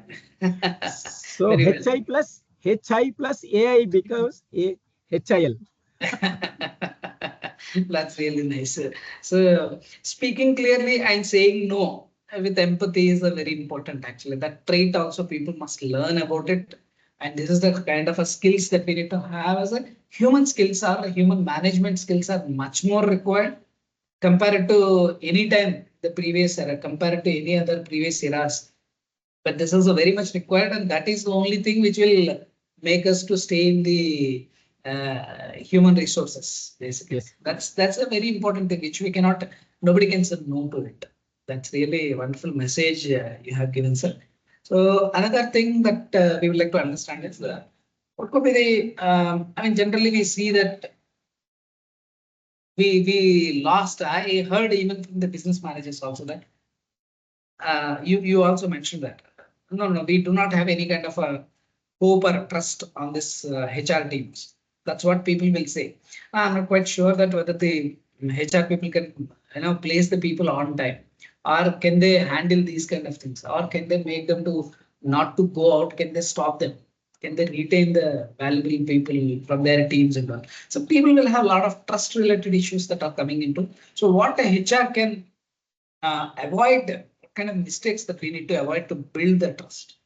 So Very well. HI plus AI becomes HIL. That's really nice. So speaking clearly and saying no with empathy is a very important actually. That trait also people must learn about it. And this is the kind of a skills that we need to have as a human skills are human management skills are much more required compared to any time the previous era, compared to any other previous eras. But this is a very much required, and that is the only thing which will make us to stay in the human resources. Basically, Yes. that's a very important thing which we cannot. Nobody can say no to it. That's really a wonderful message you have given, sir. So another thing that we would like to understand is what could be the. I mean, generally we see that we lost. I heard even from the business managers also that you also mentioned that no, we do not have any kind of a hope or trust on this HR teams. That's what people will say. I'm not quite sure that whether the HR people can place the people on time, or can they handle these kind of things, or can they make them to not to go out, can they stop them, can they retain the valuable people from their teams and all. So people will have a lot of trust related issues that are coming into. So what a HR can avoid, what kind of mistakes that we need to avoid to build the trust.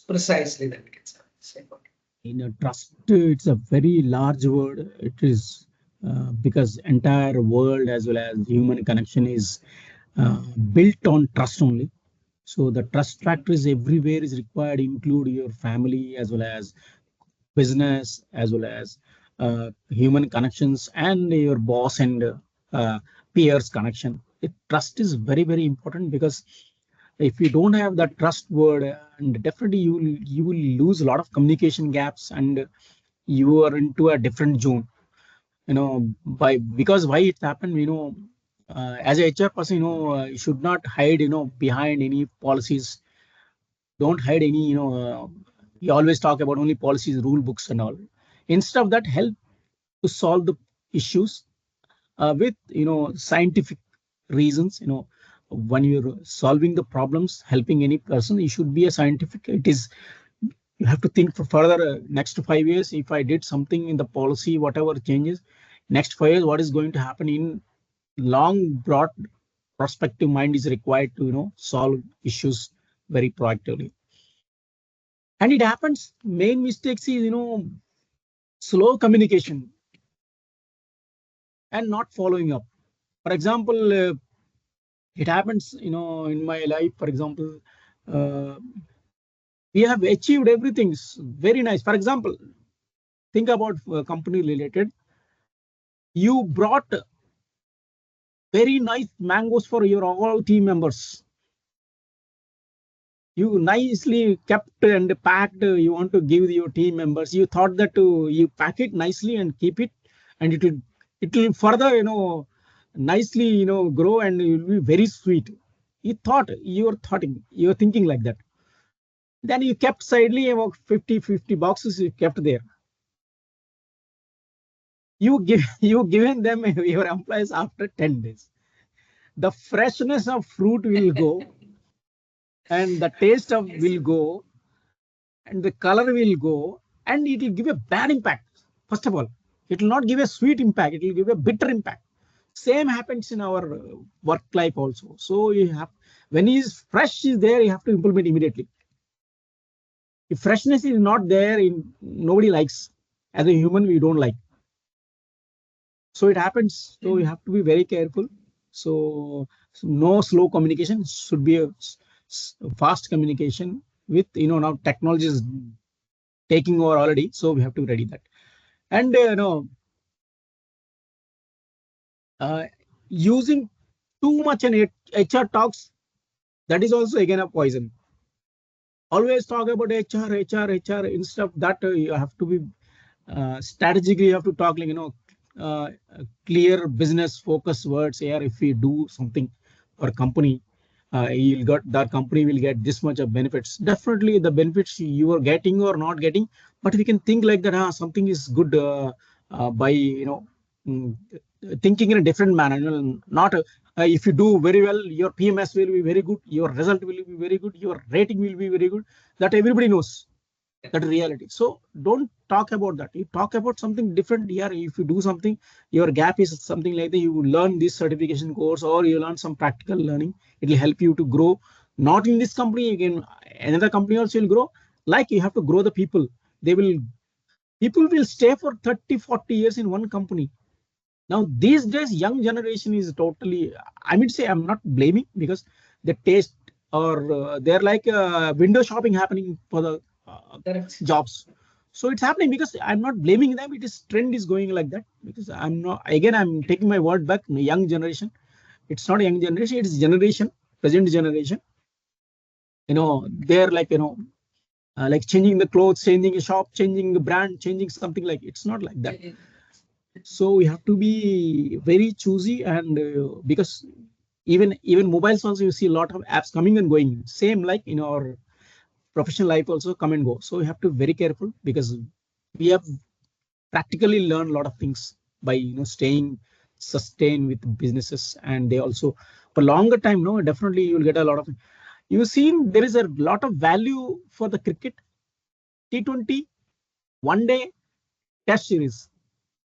Precisely that we can say about it. Trust, it's a very large word. It is because entire world as well as human connection is built on trust only. So the trust factor is everywhere is required, include your family as well as business as well as human connections and your boss and uh, peers connection. Trust is very very important because if you don't have that trust word, and definitely you will lose a lot of communication gaps and you are into a different zone. By because why it happened. As a HR person, you should not hide behind any policies. Don't hide any. You always talk about only policies, rule books and all. Instead of that, help to solve the issues with scientific reasons. When you're solving the problems, helping any person, you should be a scientific. It is, you have to think for further next 5 years. If I did something in the policy, whatever changes, next 5 years, what is going to happen in long broad prospective mind is required to solve issues very proactively. And it happens, main mistakes is slow communication and not following up. For example, it happens in my life. For example, uh, we have achieved everything very nice. For example, think about company related. You brought very nice mangoes for your all team members. You nicely kept and packed. You want to give your team members. You thought that you pack it nicely and keep it, and it will further nicely grow and it will be very sweet. You were thinking like that. Then you kept sidely about 50 boxes you kept there. You given them your employees after 10 days. The freshness of fruit will go and the taste of will go and the color will go and it will give a bad impact. First of all, it will not give a sweet impact, it will give a bitter impact. Same happens in our work life also. So you have, when is fresh is there, you have to implement immediately. If freshness is not there, in nobody likes. As a human, we don't like. So it happens. So you have to be very careful. So no slow communication, should be a fast communication with now technology is taking over already. So we have to ready that. And uh, using too much in HR talks, that is also again a poison. Always talk about HR. Instead of that, you have to be strategically. You have to talk like uh, clear business focus words. Here, if we do something for company, you'll get that company will get this much of benefits. Definitely, the benefits you are getting or not getting, but we can think like that. Something is good by mm, thinking in a different manner. Not if you do very well, your PMS will be very good, your result will be very good, your rating will be very good. That everybody knows that reality. So don't talk about that. You talk about something different here. If you do something, your gap is something like that. You learn this certification course or you learn some practical learning. It will help you to grow. Not in this company, again, another company also will grow. Like you have to grow the people. People will stay for 30, 40 years in one company. Now, these days, young generation is totally, I mean, say I'm not blaming because the taste or they're like window shopping happening for the Correct. jobs. So it's happening because I'm not blaming them. It is trend is going like that because I'm not, again, I'm taking my word back. Young generation, it's not a young generation, it's generation, present generation. They're like, like changing the clothes, changing a shop, changing the brand, changing something like it's not like that. So we have to be very choosy and because even mobiles also you see a lot of apps coming and going. Same like in our professional life also come and go. So we have to be very careful because we have practically learned a lot of things by staying sustained with businesses, and they also for longer time. No, definitely you will get a lot of. You seen there is a lot of value for the cricket T20 one day test series.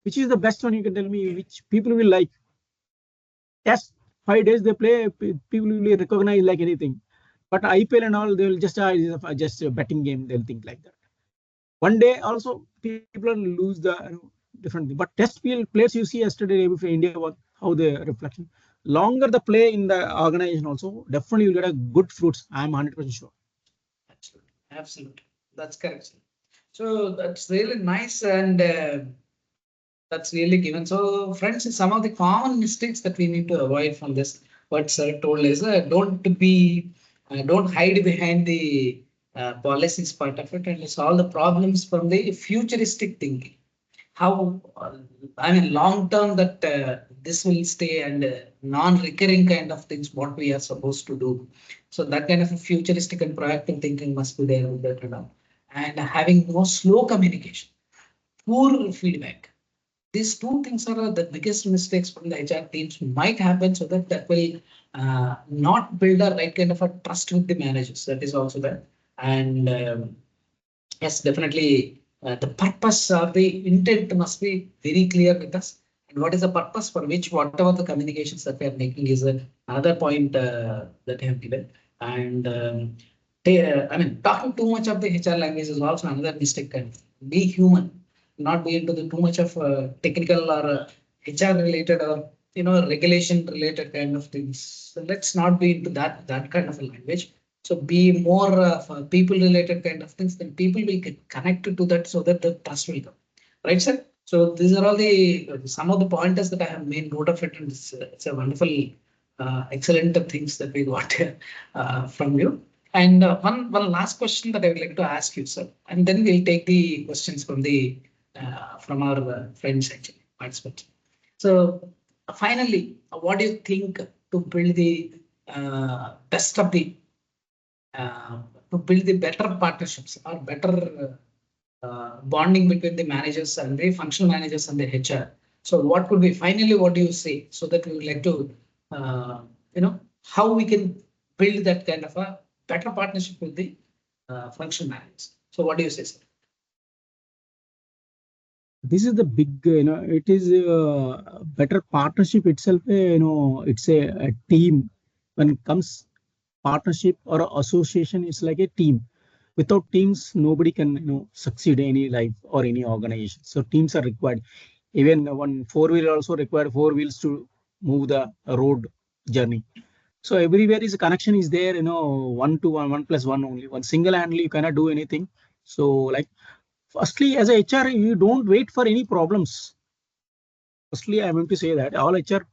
Which is the best one? You can tell me which people will like. Test 5 days they play, people will recognize like anything. But IPL and all, they will just a betting game. They'll think like that. One day also people will lose the different thing. But test players you see yesterday if India won, how the reflection. Longer the play in the organization also, definitely you'll get a good fruits. I'm 100% sure. Absolutely. Absolutely. That's correct. So that's really nice and that's really given. So, friends, some of the common mistakes that we need to avoid from this, what sir told is don't hide behind the policies part of it and solve the problems from the futuristic thinking. How, I mean, long term that this will stay and non-recurring kind of things, what we are supposed to do. So that kind of a futuristic and proactive thinking must be there with that and all. And having more slow communication, poor feedback, these two things are the biggest mistakes from the HR teams might happen, so that will not build a right kind of a trust with the managers. That is also there. And yes, definitely the purpose or the intent must be very clear with us. And what is the purpose for which whatever the communications that we are making is another point that I have given. And I mean, talking too much of the HR language is also another mistake. And be human, not be into the too much of technical or HR related or regulation related kind of things. So let's not be into that kind of a language. So be more people related kind of things, then people will get connected to that so that the trust will come. Right, sir? So these are all the some of the pointers that I have made note of it, and it's a wonderful, excellent things that we got from you. And one last question that I would like to ask you, sir, and then we'll take the questions from our friends actually participants. So finally, what do you think to build the best of the uh, to build the better partnerships or better bonding between the managers and the functional managers and the HR. So what could be finally what do you say so that we would like to how we can build that kind of a better partnership with the functional managers. So what do you say, sir? This is the big, it is a better partnership itself. It's a team. When it comes partnership or association, it's like a team. Without teams, nobody can succeed in any life or any organization. So teams are required. Even one four-wheeler also required four wheels to move the road journey. So everywhere is a connection is there. One to one, one plus one only. One single handle you cannot do anything. So like firstly, as a HR, you don't wait for any problems. Firstly, I want to say that all HR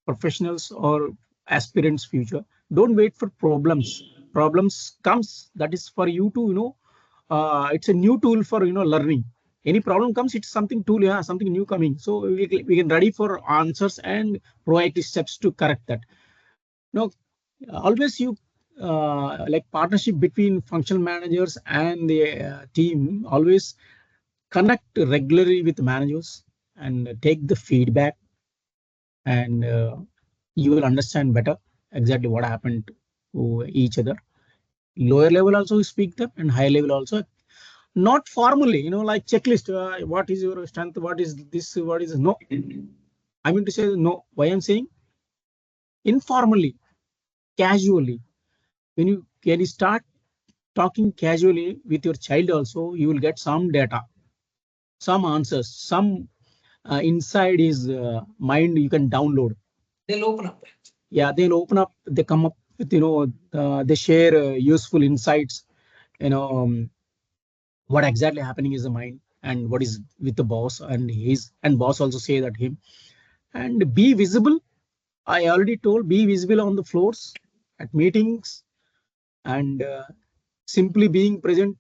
professionals or aspirants future, don't wait for problems. Problems comes, that is for you to, it's a new tool for, learning. Any problem comes, it's something tool, yeah, something new coming. So we can ready for answers and proactive steps to correct that. No, always you like partnership between functional managers and the team, always connect regularly with managers and take the feedback, and you will understand better exactly what happened to each other. Lower level also speak them and high level also. not formally, like checklist. What is your strength? What is this? What is no? I mean to say no. Why I'm saying informally, casually. When you start talking casually with your child, also you will get some data, some answers, some inside his mind you can download. They'll open up. Yeah, they'll open up. They come up with they share useful insights. You know. What exactly happening is the mind and what is with the boss and boss also say that him and be visible. I already told, be visible on the floors at meetings and simply being present.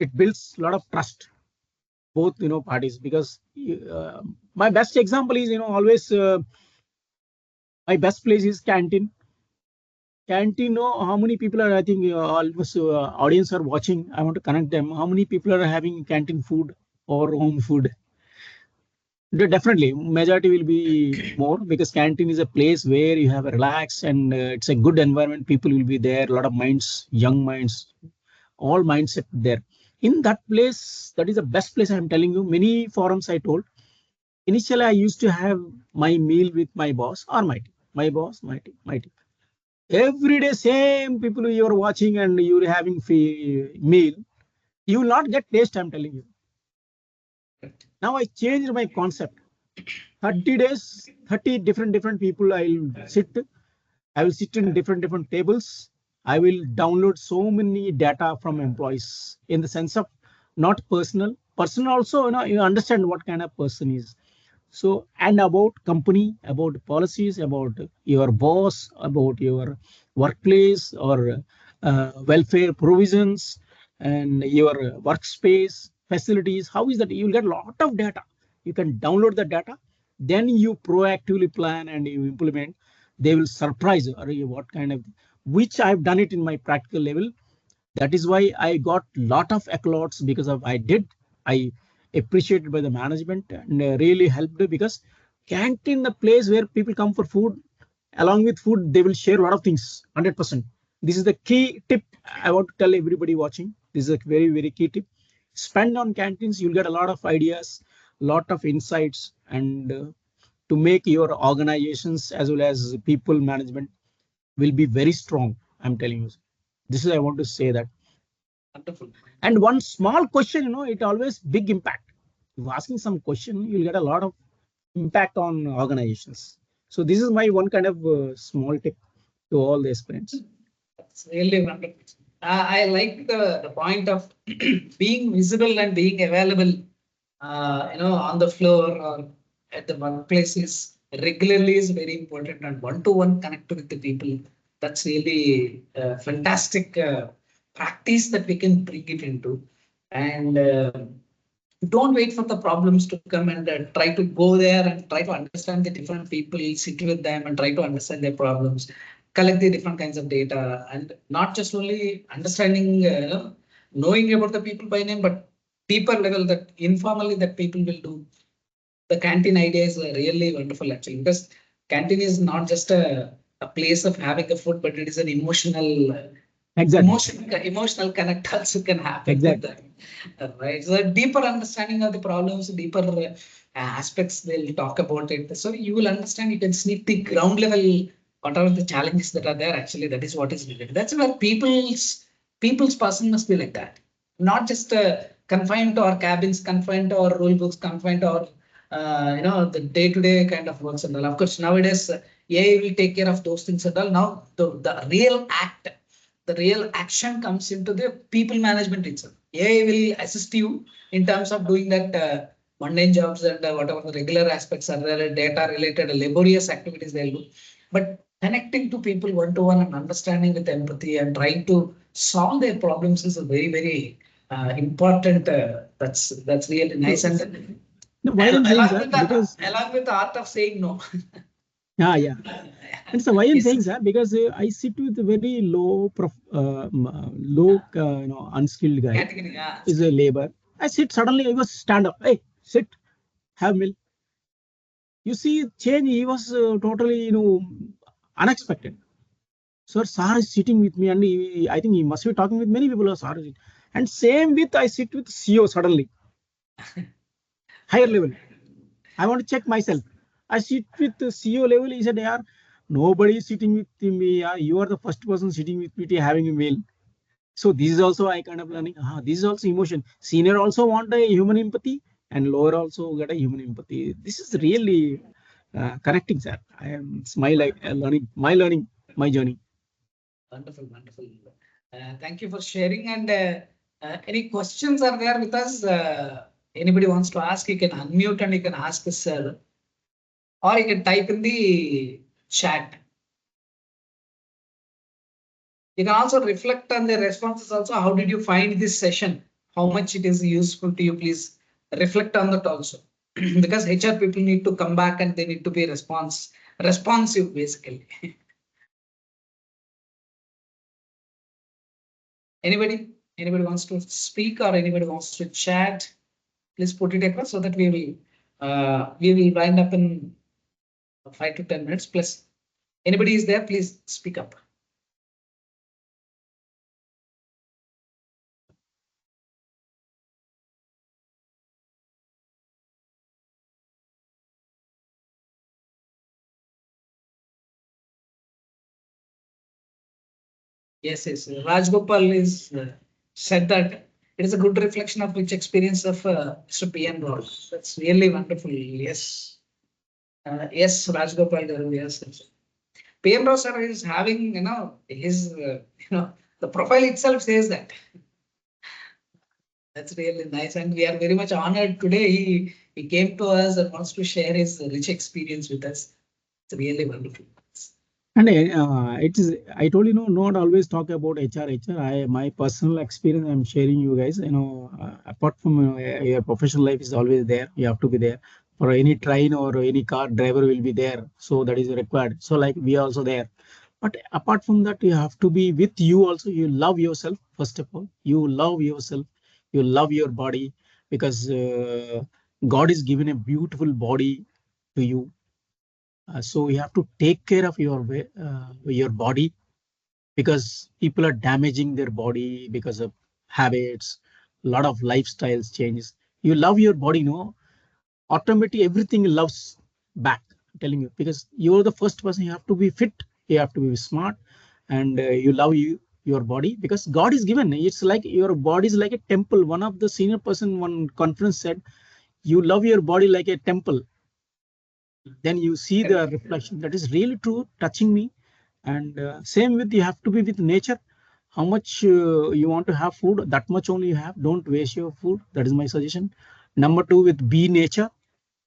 It builds a lot of trust, both parties, because my best example is always my best place is canteen. How many people are, I think almost audience are watching. I want to connect them. How many people are having canteen food or home food? Definitely, majority will be more, because canteen is a place where you have a relax and it's a good environment. People will be there, a lot of minds, young minds, all mindset there. In that place, that is the best place. I'm telling you, many forums I told. Initially, I used to have my meal with my boss or my boss, my team. Every day, same people you're watching and you're having meal. You will not get taste. I'm telling you. Now I changed my concept. 30 days, 30 different people I will sit in different tables. I will download so many data from employees, in the sense of not personal. Personal also, you understand what kind of person is. So, and about company, about policies, about your boss, about your workplace or welfare provisions and your workspace facilities. How is that? You'll get a lot of data. You can download the data, then you proactively plan and you implement. They will surprise you. What kind of, which I've done it in my practical level. That is why I got lot of accolades, because of I appreciated by the management and really helped, because canteen, the place where people come for food, along with food they will share a lot of things. 100%. This is the key tip I want to tell everybody watching. This is a very key tip. Spend on canteens, you'll get a lot of ideas, lot of insights, and to make your organizations as well as people management will be very strong. I'm telling you. This is I want to say that. Wonderful. And one small question, it always big impact. If asking some question, you'll get a lot of impact on organizations. So this is my one kind of small tip to all the aspirants. That's really wonderful. I like the point of being visible and being available, on the floor or at the workplace is regularly is very important, and one-to-one connect with the people. That's really fantastic practice that we can bring it into. And don't wait for the problems to come and try to go there and try to understand the different people, sit with them and try to understand their problems, collect the different kinds of data, and not just only understanding, knowing about the people by name, but deeper level that informally that people will do. The canteen idea is really wonderful actually, because canteen is not just a place of having a food, but it is an emotional emotional connect also can happen with them. Right. So deeper understanding of the problems, deeper aspects they'll talk about it. So you will understand, you can sneak the ground level, what are the challenges that are there. Actually, that is what is needed. That's where people's person must be like that. Not just confined to our cabins, confined to our rule books, confined to our the day-to-day kind of works and all. Of course, nowadays AI will take care of those things and all. Now the real act, the real action comes into the people management itself. AI will assist you in terms of doing that mundane jobs and whatever the regular aspects are there, data related laborious activities they'll do. But connecting to people one to one and understanding with empathy and trying to solve their problems is a very important. That's really nice. And No, why I'm saying, along sir, with that, because along with the art of saying no. yeah. And so why I'm Yes. saying, sir, because I sit with a very low, unskilled guy, Category, yeah. is a labor. I sit, suddenly I was stand up. Hey, sit, have milk. You see, change. He was totally, unexpected. Sir is sitting with me, and I think he must be talking with many people. Sir, And same with I sit with CEO suddenly, higher level. I want to check myself. I sit with the CEO level. He said, "Yeah, nobody is sitting with me. Yeah, you are the first person sitting with me having a meal." So this is also I kind of learning. This is also emotion. Senior also want a human empathy, and lower also get a human empathy. This is really connecting, sir. I am it's my learning, my journey. Wonderful, wonderful. Thank you for sharing. And any questions are there with us? Anybody wants to ask, you can unmute and you can ask us, or you can type in the chat. You can also reflect on the responses also. How did you find this session? How much it is useful to you? Please reflect on that also. Because HR people need to come back and they need to be responsive basically. Anybody wants to speak or anybody wants to chat? Please put it across so that we will wind up in 5 to 10 minutes. Plus, anybody is there, please speak up. Yes, yes. Rajgopal is said that it is a good reflection of rich experience of Mr. PM Rao. That's really wonderful. Yes. Yes, Rajgopal Garu, yes. Yes. PM Rao sir is having, his, the profile itself says that. That's really nice. And we are very much honored today. He came to us and wants to share his rich experience with us. It's really wonderful. And it is I told you, not always talk about HR. My personal experience I'm sharing you guys. Apart from your professional life is always there. You have to be there for any train or any car driver will be there. So that is required. So like we are also there. But apart from that, you have to be with you also. You love yourself first of all. You love yourself. You love your body because God is given a beautiful body to you, so you have to take care of your body because people are damaging their body because of habits, a lot of lifestyles changes. You love your body, no? Automatically everything loves back. I'm telling you because you're the first person. You have to be fit. You have to be smart, and you love your body because God is given. It's like your body is like a temple. One of the senior person one conference said, "You love your body like a temple." Then you see the reflection. That is really true, touching me. And same with you have to be with nature. How much you want to have food, that much only you have. Don't waste your food. That is my suggestion. Number two, with be nature.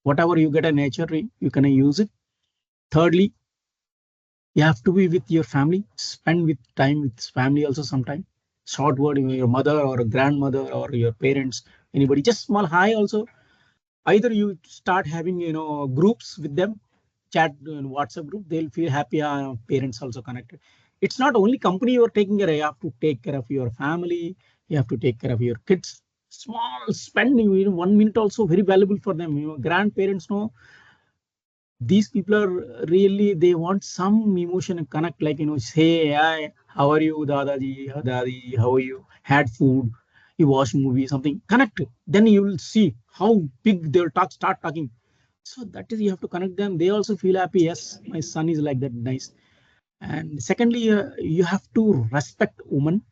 Whatever you get a nature, you can use it. Thirdly, you have to be with your family. Spend with time with family also sometime. Short word, your mother or a grandmother or your parents, anybody. Just small hi also. Either you start having groups with them, chat in WhatsApp group, they'll feel happy. Parents also connected. It's not only company you're taking care of, you have to take care of your family, you have to take care of your kids. Small spending, 1 minute also very valuable for them. Grandparents know these people are really, they want some emotion and connect, like say hi, how are you dadaji, dadi, how are you, had food, you watch movie, something connect. Then you will see how big they'll start talking. So that is, you have to connect them, they also feel happy. Yes, my son is like that, nice. And secondly, you have to respect women.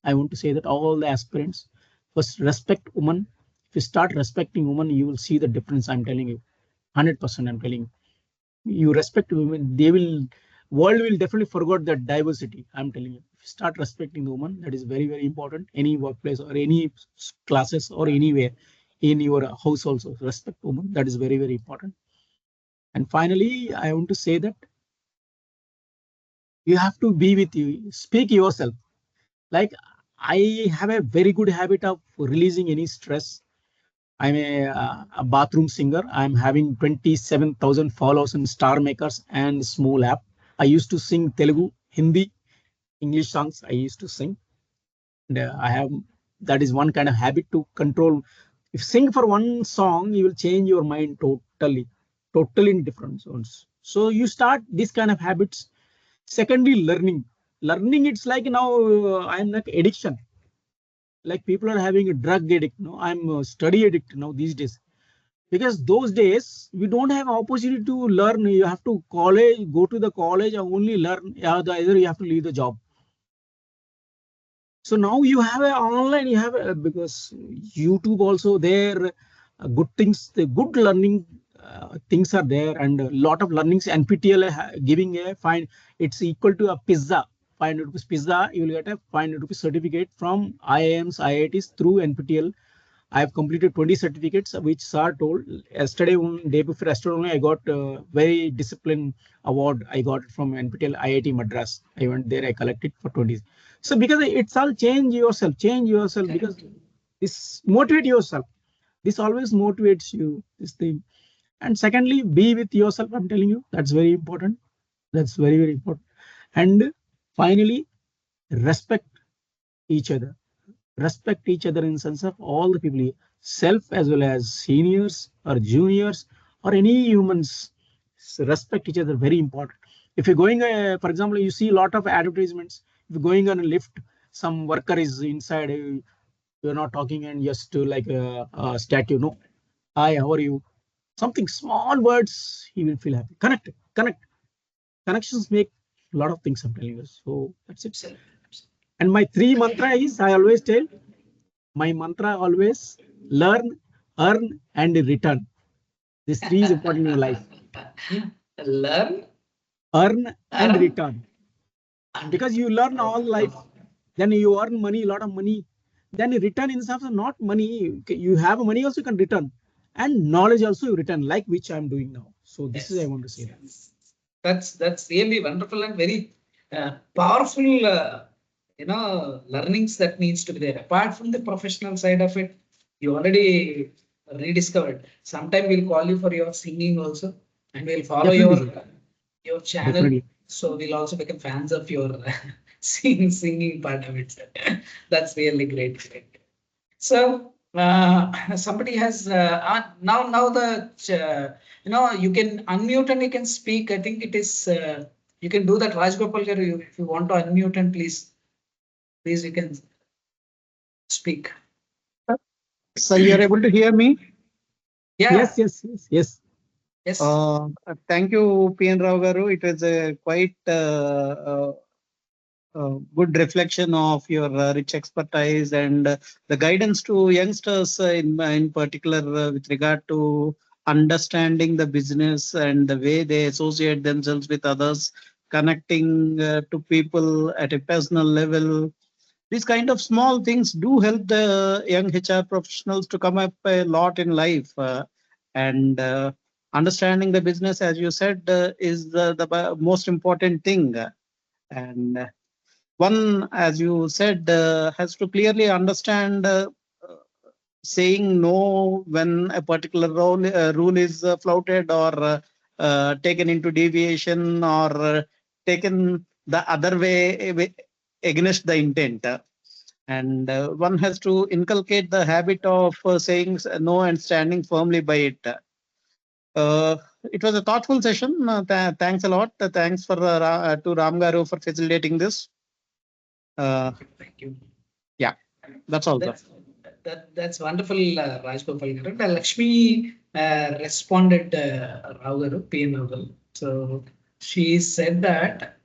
I want to say that all the aspirants, first respect women. If you start respecting women, you will see the difference. I'm telling you, 100% I'm telling you. You respect women, they will, world will definitely forget that diversity. I'm telling you, if you start respecting the woman, that is very very important. Any workplace or any classes or anywhere in your house also, respect women, that is very very important. And finally, I want to say that you have to be with you, speak yourself. Like, I have a very good habit of releasing any stress. I'm a bathroom singer. I'm having 27,000 followers in Star Makers and Small App. I used to sing Telugu, Hindi, English songs. I used to sing. And I have, that is one kind of habit to control. If sing for one song, you will change your mind totally, totally in different zones. So you start this kind of habits. Secondly, learning. Learning, it's like now I'm like addiction. Like people are having a drug addict. No, I'm a study addict now these days. Because those days we don't have opportunity to learn. You have to college, go to the college and only learn. Yeah, either you have to leave the job. So now you have a online, you have a, because YouTube also there, good things, the good learning things are there, and a lot of learnings. NPTL giving a fine, it's equal to a pizza. 500 rupees pizza, you will get a 500 rupees certificate from IIMs, IITs through NPTL. I have completed 20 certificates, which Sir told yesterday, day before yesterday only, I got very discipline award. I got it from NPTEL IIT Madras. I went there, I collected for 20. So because it's all change yourself, because this motivate yourself. This always motivates you, this thing. And secondly, be with yourself. I'm telling you, that's very important. That's very, very important. And finally, respect each other. Respect each other in sense of all the people, self as well as seniors or juniors or any humans. Respect each other, very important. If you're going, for example, you see a lot of advertisements. If you're going on a lift, some worker is inside, you're not talking and just like a statue. No, hi, how are you? Something small words, he will feel happy. Connections make a lot of things, I'm telling you. So that's it. And my three mantra is, I always tell, my mantra always learn, earn, and return. These three is important in your life. Learn, Earn and earn, return. and Because you learn all life, then you earn money, a lot of money. Then you return in terms of not money. You have money also, you can return. And knowledge also you return, like which I'm doing now. So this is I want to say that. That's really wonderful and very powerful. Learnings that needs to be there. Apart from the professional side of it, you already rediscovered. Sometime we'll call you for your singing also, and we'll follow Definitely, sir. your channel. Definitely. So we'll also become fans of your singing part of it. That's really great. So somebody has now the you can unmute and you can speak. I think it is you can do that, Rajgopal garu. If you want to unmute and please you can speak. So you're able to hear me? Yeah. Yes. Thank you, PN Rao garu. It was a quite good reflection of your rich expertise and the guidance to youngsters in particular with regard to understanding the business and the way they associate themselves with others, connecting to people at a personal level. These kind of small things do help the young HR professionals to come up a lot in life. And understanding the business, as you said, is the most important thing. And one, as you said, has to clearly understand saying no when a particular rule is flouted or taken into deviation or taken the other way against the intent. And one has to inculcate the habit of saying no and standing firmly by it. It was a thoughtful session. Thanks a lot. Thanks for to Ram Garu for facilitating this. Thank you. Yeah, that's all. That's wonderful, Rajgopal garu. Lakshmi responded Rao garu, PM Rao garu. So she said that.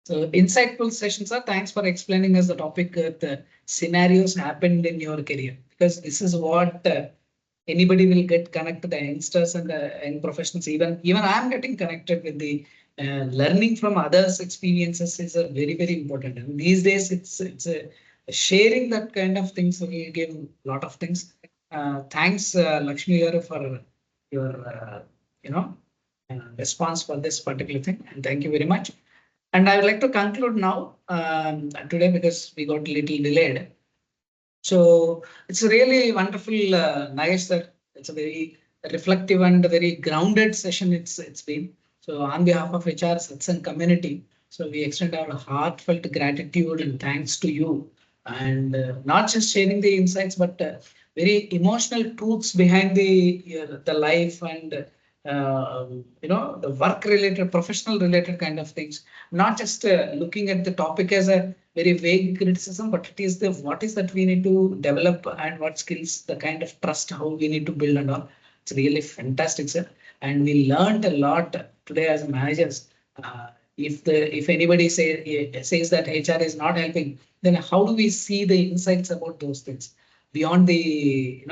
So insightful sessions, sir. Thanks for explaining us the topic. The scenarios happened in your career, because this is what anybody will get connected. The youngsters and the young professionals. Even I am getting connected with the learning from others' experiences is a very important. And these days, it's a sharing that kind of things will give a lot of things. Thanks, Lakshmi garu, for your response for this particular thing, and thank you very much. And I would like to conclude now today, because we got a little delayed. So it's a really wonderful, Nagesh sir. It's a very reflective and very grounded session it's been. So on behalf of HR Satsang community, so we extend our heartfelt gratitude and thanks to you. And not just sharing the insights, but very emotional truths behind the life and the work related, professional related kind of things. Not just looking at the topic as a very vague criticism, but it is the what is that we need to develop and what skills, the kind of trust, how we need to build and all. It's really fantastic, sir. And we learned a lot today as managers. If anybody says that HR is not helping, then how do we see the insights about those things beyond the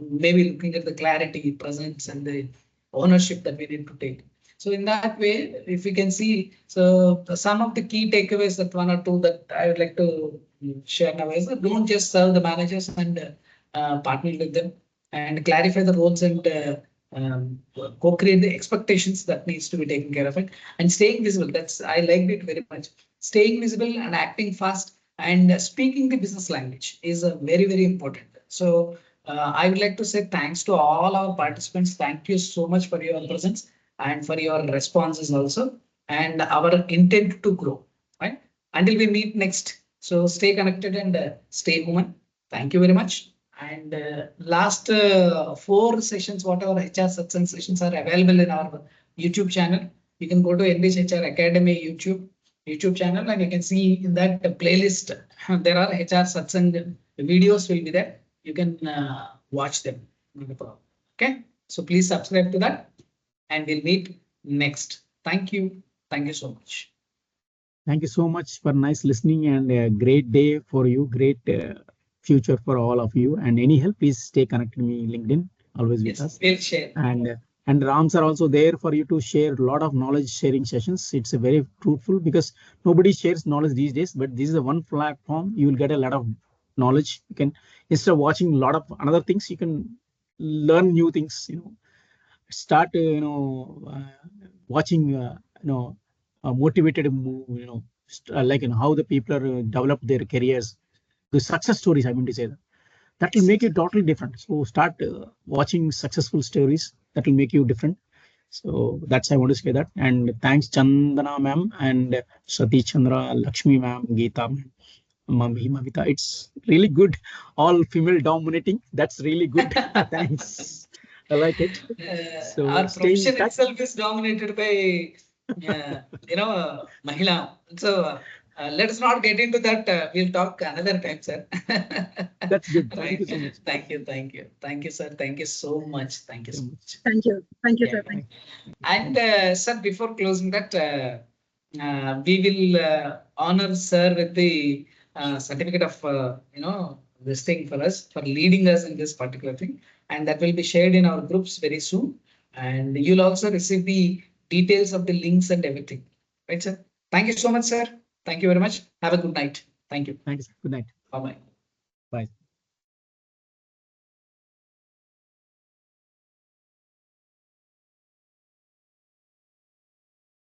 maybe looking at the clarity, presence, and the ownership that we need to take. So in that way, if we can see, so some of the key takeaways, that one or two that I would like to share now is that don't just serve the managers and partner with them, and clarify the roles and um, co-create the expectations that needs to be taken care of it, and staying visible. That's I liked it very much. Staying visible and acting fast and speaking the business language is very important. So I would like to say thanks to all our participants. Thank you so much for your presence and for your responses also, and our intent to grow. Right? Until we meet next. So stay connected and stay human. Thank you very much. And last 4 sessions, whatever HR Satsang sessions are available in our YouTube channel. You can go to NRich HR Academy YouTube channel, and you can see in that playlist there are HR Satsang videos will be there. You can watch them. Okay, so please subscribe to that, and we'll meet next. Thank you. Thank you so much. Thank you so much for nice listening, and a great day for you. Great future for all of you. And any help, please stay connected to me LinkedIn, always with us. We'll share. And Rams are also there for you to share a lot of knowledge sharing sessions. It's a very fruitful because nobody shares knowledge these days, but this is a one platform. You will get a lot of knowledge. You can, instead of watching a lot of another things, you can learn new things. Start watching motivated move. Like how the people are develop their careers, the success stories. I mean to say that will make you totally different. So start watching successful stories. That will make you different. So that's I want to say that. And thanks Chandana ma'am and Sati Chandra, Lakshmi ma'am, Geeta ma'am, Mami Mavita. It's really good. All female dominating. That's really good. Thanks. I like it. So our stay in profession touch. itself is dominated by Mahila. So let us not get into that. We'll talk another time, sir. That's good. Thank Right. you so much. Thank you, sir. Thank you so much. Thank you so much. Thank you, Yeah. sir. Thank you. And sir, before closing that, we will honor sir with the certificate of this thing for us, for leading us in this particular thing, and that will be shared in our groups very soon. And you'll also receive the details of the links and everything. Right, sir? Thank you so much, sir. Thank you very much. Have a good night. Thank you. Thanks. Good night. Bye bye. Bye.